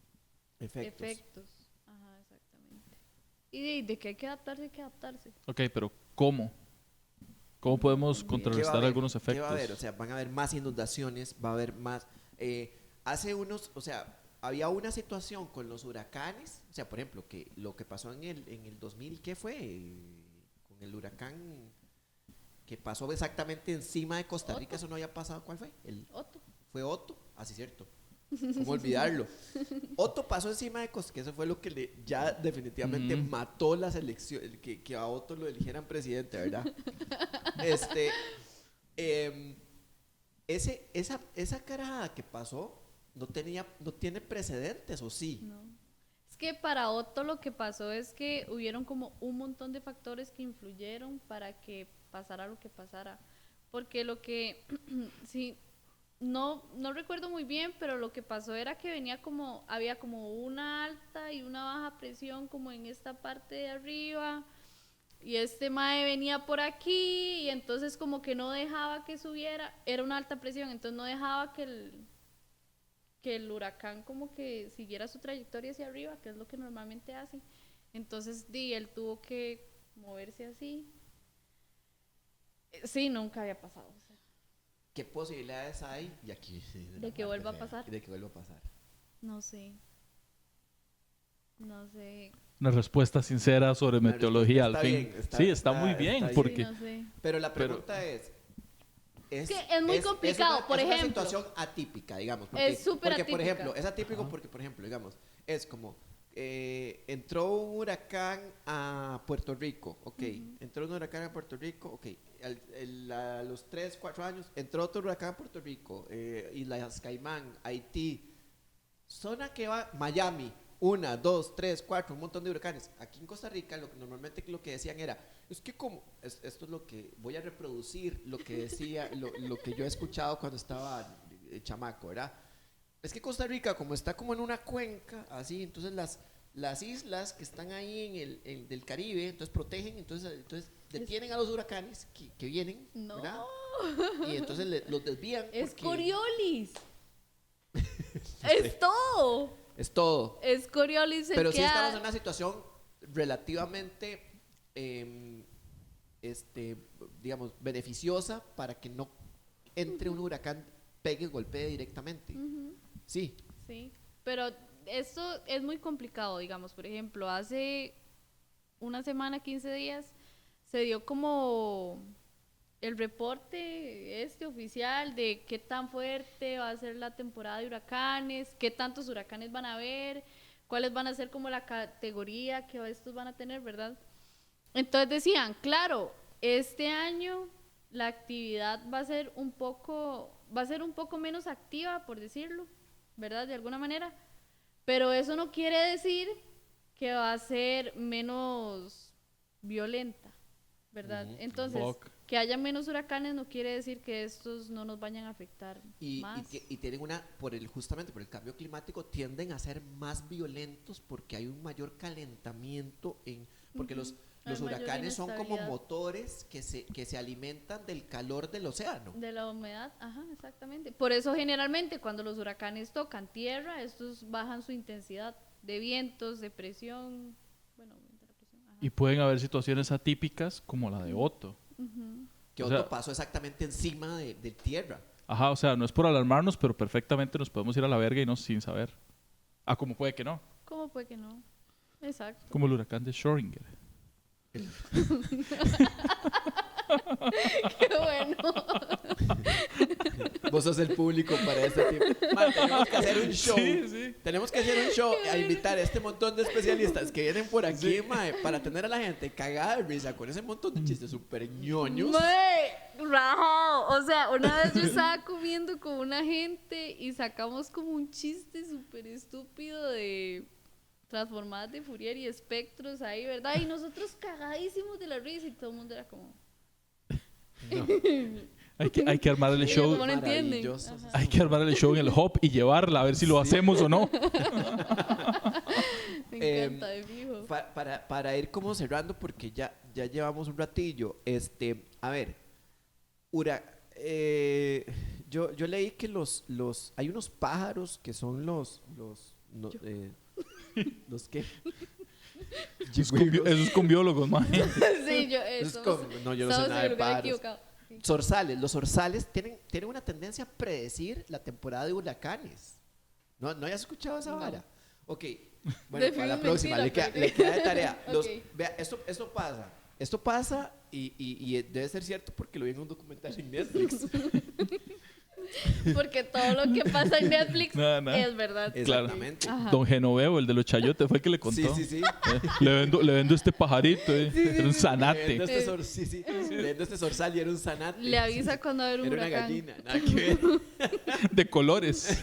Speaker 2: efectos. Ajá, exactamente. Y de que hay que adaptarse, hay que adaptarse.
Speaker 1: ok, pero ¿cómo? ¿Cómo podemos
Speaker 2: ¿Qué va a
Speaker 4: ¿Qué va a
Speaker 1: contrarrestar
Speaker 4: haber?
Speaker 1: algunos
Speaker 4: ¿Qué
Speaker 1: efectos?
Speaker 4: va a haber? O sea, van a haber más inundaciones, va a haber más... o sea, había una situación con los huracanes, o sea, por ejemplo, que lo que pasó en el 2000, ¿qué fue? Con el huracán que pasó exactamente encima de Costa Rica,
Speaker 2: Otto.
Speaker 4: eso no había pasado, ¿cuál fue?
Speaker 2: Otto.
Speaker 4: Fue Otto, así cierto. ¿Cómo olvidarlo? Otto pasó encima de Costa, que eso fue lo que ya definitivamente
Speaker 1: Ujú.
Speaker 4: mató las elecciones, que a Otto lo eligieran presidente, ¿verdad? Esa carajada que pasó no tiene precedentes, ¿o sí?
Speaker 2: No. Es que para Otto lo que pasó es que hubieron como un montón de factores que influyeron para que pasara lo que pasara. Porque lo que, sí, no recuerdo muy bien, pero lo que pasó era que había como una alta y una baja presión como en esta parte de arriba. Y este mae venía por aquí y entonces como que no dejaba que subiera, era una alta presión, entonces no dejaba que el huracán como que siguiera su trayectoria hacia arriba, que es lo que normalmente hace. Entonces él tuvo que moverse así. Sí, nunca había pasado. O sea,
Speaker 4: ¿Qué posibilidades hay? Y aquí,
Speaker 2: De que vuelva a pasar.
Speaker 4: De que vuelva a pasar.
Speaker 2: No sé. No sé.
Speaker 1: Una respuesta sincera sobre
Speaker 4: La
Speaker 1: meteorología al
Speaker 4: respuesta
Speaker 1: fin.
Speaker 4: está bien,
Speaker 1: Sí, está muy bien,
Speaker 4: está bien.
Speaker 1: porque
Speaker 2: Sí, no sé.
Speaker 4: Pero la pregunta es
Speaker 2: que es muy complicado, por
Speaker 4: es una
Speaker 2: ejemplo.
Speaker 4: situación atípica, digamos.
Speaker 2: Es súper
Speaker 4: Porque, por
Speaker 2: atípica.
Speaker 4: ejemplo, es atípico porque, por ejemplo, digamos, es como, entró un huracán a Puerto Rico, ok. Entró un huracán a Puerto Rico, ok. A los 3, 4 años, entró otro huracán a Puerto Rico, Islas Caimán, Haití, zona que va, Miami. 1, 2, 3, 4, un montón de huracanes. Aquí en Costa Rica, normalmente lo que decían era, es que como, esto es lo que voy a reproducir, lo que decía, lo que yo he escuchado cuando estaba chamaco, ¿verdad? Es que Costa Rica, como está como en una cuenca, así, entonces las islas que están ahí del Caribe, entonces protegen, entonces detienen a los huracanes que vienen,
Speaker 2: No.
Speaker 4: ¿verdad? Y entonces los desvían.
Speaker 2: Es
Speaker 4: porque
Speaker 2: Coriolis. Es todo.
Speaker 4: es todo.
Speaker 2: Es Coriolis el
Speaker 4: Pero
Speaker 2: que
Speaker 4: sí estamos en una situación relativamente, digamos, beneficiosa para que no entre un huracán, pegue y golpee directamente. Sí.
Speaker 2: Sí, pero esto es muy complicado, digamos, por ejemplo, hace una semana, 15 días, se dio como el reporte oficial de qué tan fuerte va a ser la temporada de huracanes, qué tantos huracanes van a haber, cuáles van a ser como la categoría que estos van a tener, ¿verdad? Entonces decían, claro, este año la actividad va a ser un poco menos activa, por decirlo, ¿verdad? De alguna manera, pero eso no quiere decir que va a ser menos violenta, ¿verdad? Entonces,
Speaker 1: Fuck.
Speaker 2: que haya menos huracanes no quiere decir que estos no nos vayan a afectar más.
Speaker 4: Y tienen justamente por el cambio climático, tienden a ser más violentos porque hay un mayor calentamiento porque los
Speaker 2: Hay mayor
Speaker 4: huracanes son como
Speaker 2: inestabilidad.
Speaker 4: motores que se alimentan del calor del océano.
Speaker 2: De la humedad, ajá, exactamente. Por eso generalmente cuando los huracanes tocan tierra, estos bajan su intensidad de vientos, de presión, bueno, aumenta la presión, ajá.
Speaker 1: Y pueden haber situaciones atípicas como la de Otto.
Speaker 4: Que
Speaker 1: O
Speaker 4: Otto
Speaker 1: sea,
Speaker 4: pasó exactamente encima de tierra.
Speaker 1: Ajá, o sea, no es por alarmarnos, pero perfectamente nos podemos ir a la verga y no sin saber. Ah, como puede que no.
Speaker 2: ¿Cómo puede que no? Exacto.
Speaker 1: Como el huracán de Schrödinger.
Speaker 2: Qué bueno.
Speaker 4: Vos sos el público para este tipo. Man, tenemos que hacer un show.
Speaker 1: Sí, sí.
Speaker 4: Tenemos que hacer un show a invitar a este montón de especialistas que vienen por aquí, mae, para tener a la gente cagada de risa con ese montón de chistes súper ñoños.
Speaker 2: Mae, rajo. O sea, una vez yo estaba comiendo con una gente y sacamos como un chiste súper estúpido de transformadas de Fourier y espectros ahí, ¿verdad? Y nosotros cagadísimos de la risa y todo el mundo era como...
Speaker 1: Hay que armar el
Speaker 2: Sí,
Speaker 1: show.
Speaker 2: como no entienden.
Speaker 4: Maravilloso.
Speaker 2: Ajá.
Speaker 1: Hay que armar el show en el hop y llevarla a ver si lo hacemos o no.
Speaker 2: Me encanta, de fijo.
Speaker 4: Para ir como cerrando, porque ya llevamos un ratillo. A ver, yo leí que hay unos pájaros que son los qué.
Speaker 1: Eso es con biólogos, man.
Speaker 2: Sí, yo
Speaker 4: Es
Speaker 2: eso.
Speaker 4: como- no, yo no sé nada de pájaros.
Speaker 2: equivocado. Sí.
Speaker 4: Zorzales, los zorzales tienen una tendencia a predecir la temporada de huracanes. ¿No hayas escuchado esa
Speaker 2: No.
Speaker 4: vara? Ok, bueno,
Speaker 2: De
Speaker 4: para la
Speaker 2: fijo
Speaker 4: próxima,
Speaker 2: mentira,
Speaker 4: le queda de tarea.
Speaker 2: Ok.
Speaker 4: Vea, esto pasa y debe ser cierto porque lo vi en un documental en Netflix.
Speaker 2: Porque todo lo que pasa en Netflix
Speaker 1: Nada.
Speaker 2: es verdad.
Speaker 1: Claro.
Speaker 4: Exactamente.
Speaker 2: Ajá.
Speaker 1: Don Genoveo, el de los chayotes, fue el que le contó.
Speaker 4: Sí, sí, sí.
Speaker 1: Le vendo este pajarito, Era un zanate.
Speaker 4: Le vendo este zorzal y era un zanate.
Speaker 2: Le avisa cuando hay un
Speaker 4: Era una
Speaker 2: huracán.
Speaker 4: gallina, nada que ver.
Speaker 1: De colores.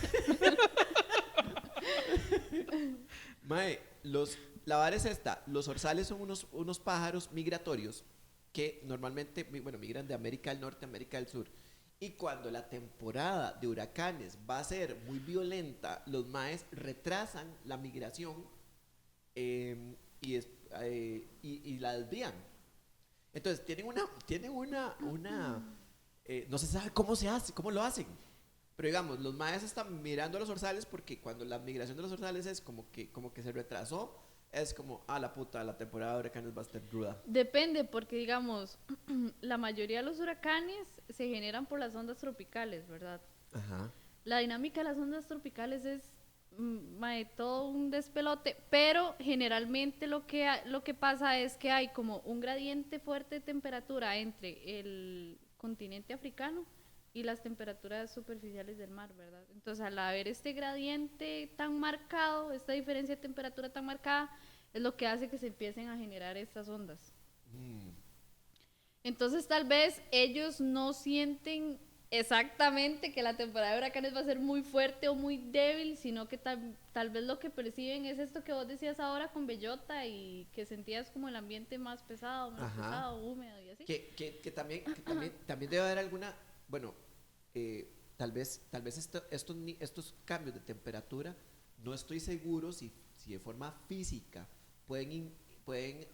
Speaker 4: Mae, la vara es esta. Los zorzales son unos pájaros migratorios que normalmente, migran de América del Norte a América del Sur. Y cuando la temporada de huracanes va a ser muy violenta, los maes retrasan la migración y la desvían. Entonces tienen una no se sabe cómo lo hacen. Pero digamos, los maes están mirando a los zorzales porque cuando la migración de los zorzales es como que se retrasó, es como, la puta, la temporada de huracanes va a estar ruda.
Speaker 2: Depende, porque digamos, la mayoría de los huracanes se generan por las ondas tropicales, ¿verdad?
Speaker 4: Ajá.
Speaker 2: La dinámica de las ondas tropicales es mae, todo un despelote, pero generalmente lo que pasa es que hay como un gradiente fuerte de temperatura entre el continente africano y las temperaturas superficiales del mar, ¿verdad? Entonces, al haber este gradiente tan marcado, esta diferencia de temperatura tan marcada, es lo que hace que se empiecen a generar estas ondas. Entonces, tal vez ellos no sienten exactamente que la temporada de huracanes va a ser muy fuerte o muy débil, sino que tal vez lo que perciben es esto que vos decías ahora con Bellota y que sentías como el ambiente más pesado, menos
Speaker 4: Ajá.
Speaker 2: pesado, húmedo y así.
Speaker 4: Que también debe haber alguna, bueno, tal vez estos cambios de temperatura, no estoy seguro si de forma física pueden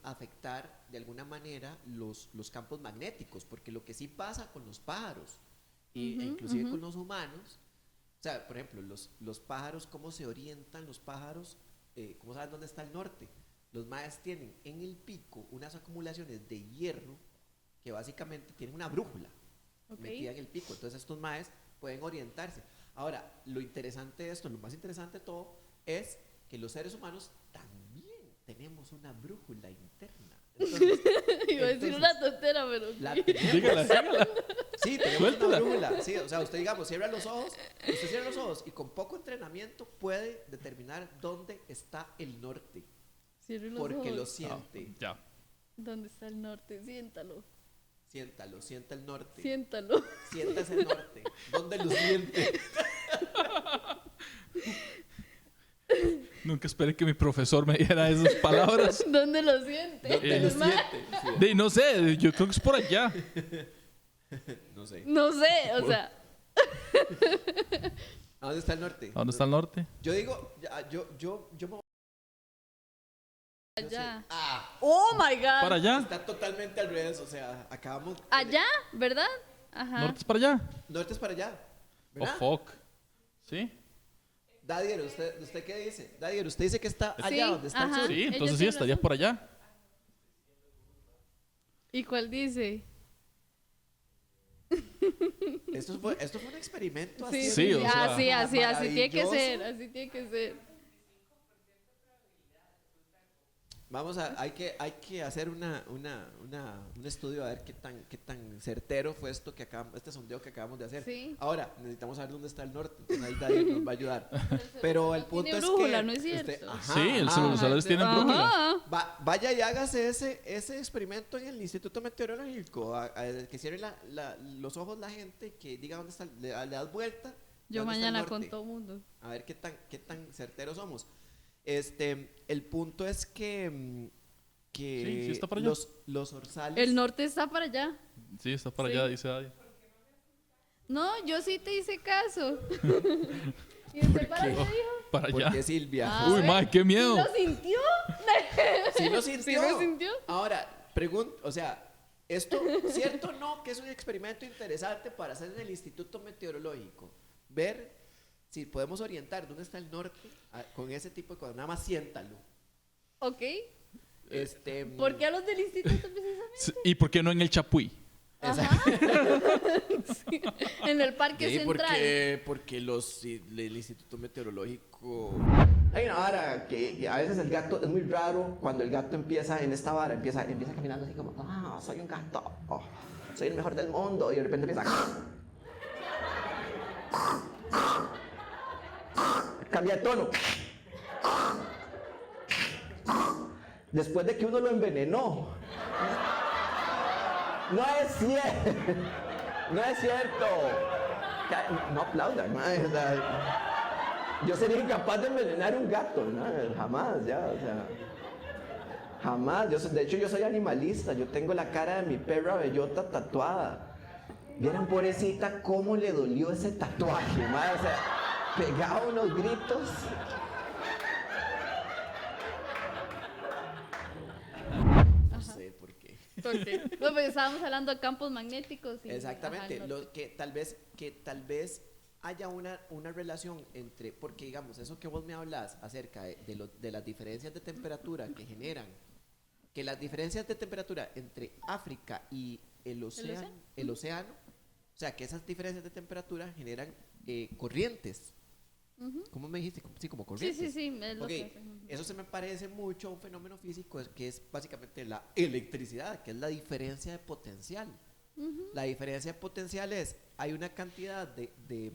Speaker 4: afectar de alguna manera los campos magnéticos, porque lo que sí pasa con los pájaros e inclusive con los humanos, o sea, por ejemplo, los pájaros, ¿cómo se orientan los pájaros? ¿Cómo saben dónde está el norte? Los maes tienen en el pico unas acumulaciones de hierro que básicamente tienen una brújula metida en el pico, entonces estos maes pueden orientarse. Ahora, lo interesante de esto, lo más interesante de todo, es que los seres humanos también tenemos una brújula interna. Entonces,
Speaker 2: Iba a decir una tontera, pero
Speaker 4: la
Speaker 2: sí.
Speaker 4: tenemos.
Speaker 1: Dígala.
Speaker 4: Sí, tenemos
Speaker 1: Suéltala.
Speaker 4: una brújula. Sí, o sea, usted, digamos, cierra los ojos y con poco entrenamiento puede determinar dónde está el norte,
Speaker 2: Cierre los
Speaker 4: porque lo
Speaker 2: ojos.
Speaker 4: siente.
Speaker 1: Ya.
Speaker 2: ¿Dónde está el norte? Siéntalo.
Speaker 4: Sienta el norte.
Speaker 2: Siéntalo.
Speaker 4: Sientas el norte. ¿Dónde lo siente?
Speaker 1: Nunca esperé que mi profesor me diera esas palabras.
Speaker 2: ¿Dónde lo siente?
Speaker 4: ¿Dónde lo
Speaker 2: El mar.
Speaker 4: siente? Sí.
Speaker 1: De, no sé, yo creo que es por allá.
Speaker 4: No sé.
Speaker 2: No sé, o sea,
Speaker 4: ¿A dónde está el norte?
Speaker 1: ¿A dónde está el norte?
Speaker 4: Yo digo, yo me...
Speaker 2: allá.
Speaker 4: Ah,
Speaker 2: Oh my God.
Speaker 1: ¿Para allá?
Speaker 4: está totalmente al revés, o sea, acabamos...
Speaker 2: Allá, ¿verdad? Ajá.
Speaker 1: ¿Norte es para allá?
Speaker 4: Norte es para allá,
Speaker 1: Oh,
Speaker 4: ¿verdad?
Speaker 1: fuck. ¿Sí?
Speaker 4: Dadier, ¿usted qué dice? Dadier, usted dice que está allá
Speaker 2: Sí,
Speaker 4: donde está el
Speaker 2: ajá.
Speaker 4: sur.
Speaker 1: Sí,
Speaker 2: ellos
Speaker 1: entonces sí,
Speaker 2: tienen
Speaker 1: estaría
Speaker 2: razón.
Speaker 1: por allá.
Speaker 2: ¿Y cuál dice?
Speaker 4: Esto fue un experimento
Speaker 2: Sí,
Speaker 4: así.
Speaker 1: Sí, o sea,
Speaker 2: así tiene que
Speaker 4: maravilloso.
Speaker 2: ser, así tiene que ser.
Speaker 4: Vamos a, hay que hacer un estudio a ver qué tan certero fue este sondeo que acabamos de hacer.
Speaker 2: Sí.
Speaker 4: Ahora, necesitamos saber dónde está el norte, entonces ahí Dadier nos va a ayudar. Pero el punto
Speaker 2: tiene
Speaker 4: es
Speaker 2: brújula,
Speaker 4: que...
Speaker 2: ¿no es cierto?
Speaker 1: Sí, los celulares tienen
Speaker 2: Ajá.
Speaker 1: brújula.
Speaker 4: Vaya y hágase ese experimento en el Instituto Meteorológico, que cierre los ojos la gente, que diga dónde está, le das vuelta.
Speaker 2: Yo
Speaker 4: ¿dónde está el
Speaker 2: mañana
Speaker 4: norte?
Speaker 2: con todo mundo.
Speaker 4: A ver qué tan certeros somos. El punto es que
Speaker 1: Sí, está para allá.
Speaker 4: los orzales...
Speaker 2: El norte está para allá.
Speaker 1: Sí, está para
Speaker 2: Sí.
Speaker 1: allá, dice Adi.
Speaker 2: No, yo sí te hice caso. ¿Y usted para qué dijo?
Speaker 1: Para allá.
Speaker 4: Porque Silvia...
Speaker 2: Ah,
Speaker 1: Uy,
Speaker 2: ¿ve?
Speaker 1: madre, qué miedo.
Speaker 2: ¿Sí lo sintió?
Speaker 4: ¿Sí lo sintió?
Speaker 2: ¿Sí lo sintió?
Speaker 4: Ahora, o sea, esto, ¿cierto o no que es un experimento interesante para hacer en el Instituto Meteorológico? Ver si podemos orientar dónde está el norte con ese tipo de cosas. Nada más siéntalo.
Speaker 2: Ok.
Speaker 4: Mm,
Speaker 2: ¿Por qué a los del instituto precisamente?
Speaker 1: Sí, ¿y por qué no en el Chapuí?
Speaker 2: Sí, en el parque
Speaker 4: Sí,
Speaker 2: central.
Speaker 4: porque el Instituto Meteorológico... Hay una vara que a veces el gato es muy raro cuando el gato empieza en esta vara, empieza caminando así como, soy un gato, soy el mejor del mundo, y de repente empieza... Cambia de tono. Después de que uno lo envenenó. No es cierto. No es cierto. No aplaudan, mae, o sea, yo sería incapaz de envenenar un gato, ¿no? Jamás, ya, o sea. Jamás. De hecho, yo soy animalista. Yo tengo la cara de mi perra Bellota tatuada. Vieran, pobrecita, cómo le dolió ese tatuaje, mae, o sea, pegaba unos gritos. No sé por qué.
Speaker 2: Porque no, pues estábamos hablando de campos magnéticos. Y,
Speaker 4: Exactamente,
Speaker 2: ajá, el norte.
Speaker 4: que tal vez haya una relación entre, porque digamos, eso que vos me hablas acerca de las diferencias de temperatura que generan, que las diferencias de temperatura entre África y el océano, o sea, que esas diferencias de temperatura generan corrientes. ¿Cómo me dijiste? Sí, como
Speaker 2: Sí,
Speaker 4: corrientes.
Speaker 2: sí, sí, es lo
Speaker 4: Ok,
Speaker 2: que hace. Ujú.
Speaker 4: eso se me parece mucho a un fenómeno físico que es básicamente la electricidad, que es la diferencia de potencial. La diferencia de potencial es, hay una cantidad de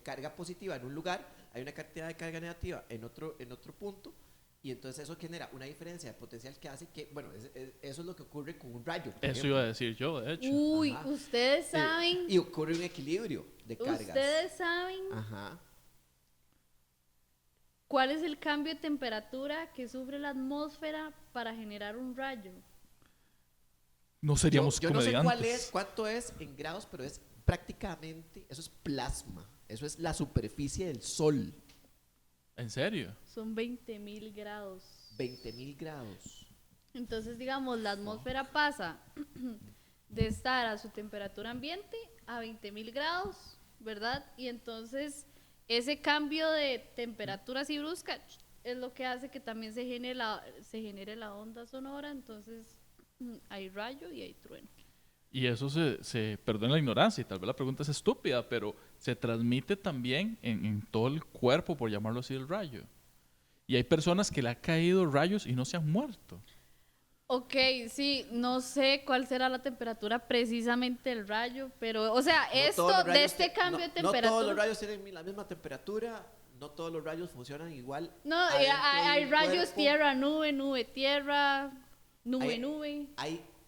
Speaker 4: carga positiva en un lugar, hay una cantidad de carga negativa en otro punto, y entonces eso genera una diferencia de potencial que hace que, bueno, eso es lo que ocurre con un rayo, por
Speaker 1: Eso
Speaker 4: ejemplo.
Speaker 1: iba a decir yo, de hecho.
Speaker 2: Uy,
Speaker 4: Ajá.
Speaker 2: ustedes saben,
Speaker 4: Y ocurre un equilibrio de cargas.
Speaker 2: ustedes saben
Speaker 4: Ajá.
Speaker 2: cuál es el cambio de temperatura que sufre la atmósfera para generar un rayo.
Speaker 1: No seríamos
Speaker 4: Yo no sé
Speaker 1: comediantes.
Speaker 4: cuánto es en grados, pero es prácticamente, eso es plasma, eso es la superficie del sol,
Speaker 1: ¿En serio?
Speaker 2: Son 20.000 grados.
Speaker 4: 20.000 grados.
Speaker 2: Entonces, digamos, la atmósfera pasa de estar a su temperatura ambiente a 20.000 grados, ¿verdad? Y entonces ese cambio de temperatura así brusca es lo que hace que también se genere la onda sonora, entonces hay rayo y hay trueno.
Speaker 1: Y eso perdón la ignorancia, y tal vez la pregunta es estúpida, pero se transmite también en todo el cuerpo, por llamarlo así, el rayo. Y hay personas que le ha caído rayos y no se han muerto.
Speaker 2: Ok, sí, no sé cuál será la temperatura precisamente del rayo, pero, o sea,
Speaker 4: No
Speaker 2: esto
Speaker 4: todos los
Speaker 2: de
Speaker 4: rayos
Speaker 2: este cambio de
Speaker 4: no todos los
Speaker 2: temperatura.
Speaker 4: rayos tienen la misma temperatura, no todos los rayos funcionan igual.
Speaker 2: No,
Speaker 4: adentro
Speaker 2: hay
Speaker 4: del
Speaker 2: rayos
Speaker 4: cuerpo.
Speaker 2: tierra, nube, nube, tierra, nube,
Speaker 4: Hay-
Speaker 2: nube.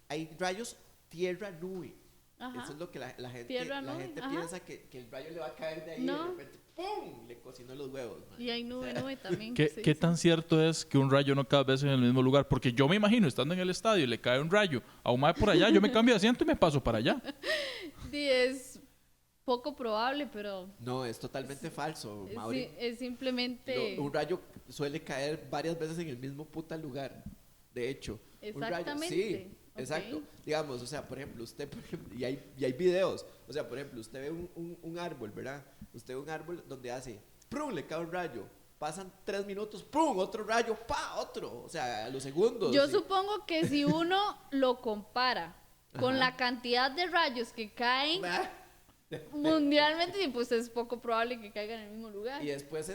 Speaker 4: Hay rayos tierra-nube.
Speaker 2: Ajá.
Speaker 4: Eso es lo que la gente,
Speaker 2: Tierra,
Speaker 4: la
Speaker 2: nube,
Speaker 4: gente
Speaker 2: ajá.
Speaker 4: piensa que el rayo le va a caer de ahí
Speaker 2: No.
Speaker 4: y de repente ¡pum! Le cocinó los huevos. Man.
Speaker 2: Y hay nube, nube también.
Speaker 1: ¿Qué,
Speaker 2: sí,
Speaker 1: qué
Speaker 2: sí.
Speaker 1: tan cierto es que un rayo no cae a veces en el mismo lugar? Porque yo me imagino, estando en el estadio y le cae un rayo a un mae por allá, yo me cambio de asiento y me paso para allá.
Speaker 2: Sí, es poco probable, pero
Speaker 4: No, es totalmente falso, Mauri.
Speaker 2: sí, es simplemente...
Speaker 4: Un rayo suele caer varias veces en el mismo puta lugar. De hecho, un rayo,
Speaker 2: Exactamente,
Speaker 4: sí,
Speaker 2: ok.
Speaker 4: exacto. Digamos, o sea, por ejemplo, usted, por ejemplo, y hay videos, o sea, por ejemplo, usted ve un árbol, ¿verdad? Usted ve un árbol donde hace, ¡prum! Le cae un rayo. Pasan 3 minutos, ¡pum! Otro rayo, ¡pa! Otro. O sea, a los segundos.
Speaker 2: Yo
Speaker 4: sí.
Speaker 2: supongo que si uno lo compara con
Speaker 4: Ajá.
Speaker 2: la cantidad de rayos que caen
Speaker 4: Bah.
Speaker 2: mundialmente, pues es poco probable que caigan en el mismo lugar.
Speaker 4: Y después,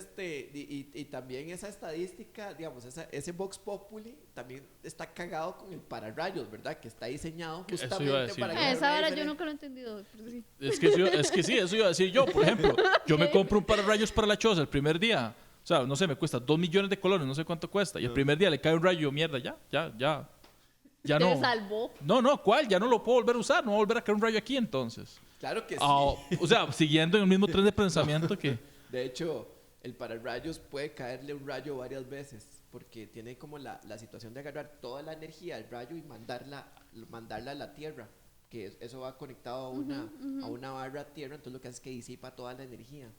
Speaker 4: y también esa estadística, digamos, ese Vox Populi también está cagado con el pararrayos, ¿verdad? Que está diseñado
Speaker 1: Eso iba a
Speaker 4: justamente
Speaker 1: decir
Speaker 4: para
Speaker 1: yo.
Speaker 4: que haya
Speaker 2: Esa
Speaker 4: una
Speaker 2: hora yo
Speaker 4: diferencia.
Speaker 2: nunca lo he entendido. Pero sí.
Speaker 1: Es que sí, eso iba a decir yo. Por ejemplo, yo me compro un pararrayos para la choza el primer día. O sea, no sé, me cuesta 2 millones de colones, no sé cuánto cuesta. Y el primer día le cae un rayo, mierda, ya
Speaker 2: Te
Speaker 1: no.
Speaker 2: salvó.
Speaker 1: No, ¿cuál? Ya no lo puedo volver a usar, no va a volver a caer un rayo aquí entonces.
Speaker 4: Claro que sí.
Speaker 1: Ah, o sea, siguiendo en el mismo tren de pensamiento que...
Speaker 4: De hecho, el pararrayos puede caerle un rayo varias veces, porque tiene como la situación de agarrar toda la energía del rayo y mandarla a la tierra, que eso va conectado a una barra tierra, entonces lo que hace es que disipa toda la energía.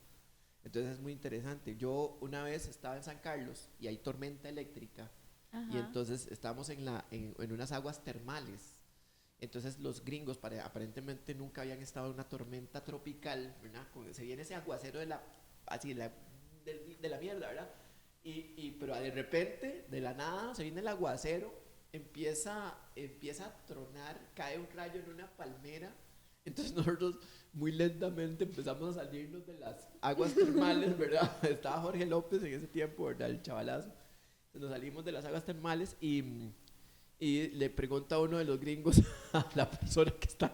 Speaker 4: Entonces es muy interesante. Yo una vez estaba en San Carlos y hay tormenta eléctrica, y
Speaker 2: Ajá.
Speaker 4: entonces estábamos en unas aguas termales. Entonces los gringos aparentemente nunca habían estado en una tormenta tropical, ¿verdad? Se viene ese aguacero de la mierda, ¿verdad? Pero de repente, de la nada, se viene el aguacero, empieza a tronar, cae un rayo en una palmera. Entonces nosotros muy lentamente empezamos a salirnos de las aguas termales, ¿verdad? Estaba Jorge López en ese tiempo, ¿verdad? El chavalazo. Entonces nos salimos de las aguas termales y le pregunta a uno de los gringos a la persona que está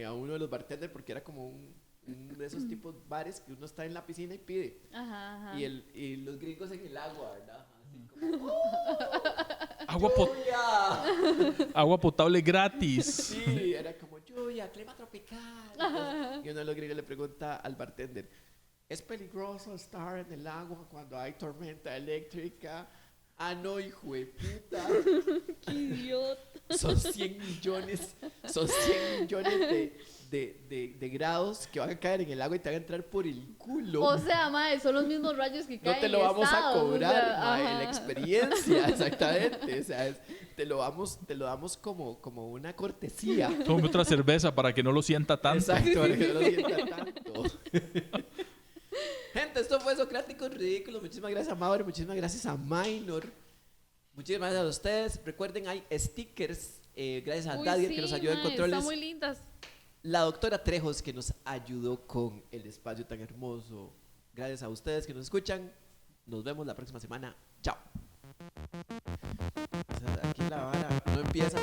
Speaker 4: a uno de los bartenders, porque era como un de esos tipos bares que uno está en la piscina y pide.
Speaker 2: Ajá, ajá.
Speaker 4: Y los gringos en el agua, ¿verdad? Así como,
Speaker 1: Agua potable gratis.
Speaker 4: sí, era como lluvia, clima tropical. Entonces, y uno de los gringos le pregunta al bartender, ¿es peligroso estar en el agua cuando hay tormenta eléctrica? Ah, no, hijo de puta.
Speaker 2: Qué idiota.
Speaker 4: Son 100 millones de grados que van a caer en el agua y te van a entrar por el culo.
Speaker 2: O sea, mae, son los mismos rayos que caen
Speaker 4: No te lo
Speaker 2: en
Speaker 4: vamos a
Speaker 2: estados, o
Speaker 4: cobrar,
Speaker 2: sea,
Speaker 4: mae,
Speaker 2: ajá.
Speaker 4: la experiencia, exactamente. O sea, te lo damos como una cortesía.
Speaker 1: Tome otra cerveza para que no lo sienta tanto.
Speaker 4: Exacto, para que no lo sienta tanto. Gente, esto fue Socráticos Ridículos. Muchísimas gracias a Mauro, muchísimas gracias a Minor. Muchísimas gracias a ustedes. Recuerden, hay stickers. Gracias a
Speaker 2: Uy,
Speaker 4: Dadia
Speaker 2: sí,
Speaker 4: que nos ayudó en
Speaker 2: mae,
Speaker 4: controles.
Speaker 2: Están muy lindas.
Speaker 4: La doctora Trejos que nos ayudó con el espacio tan hermoso Gracias a ustedes que nos escuchan. Nos vemos la próxima semana. Chao. O sea, aquí la vara no empieza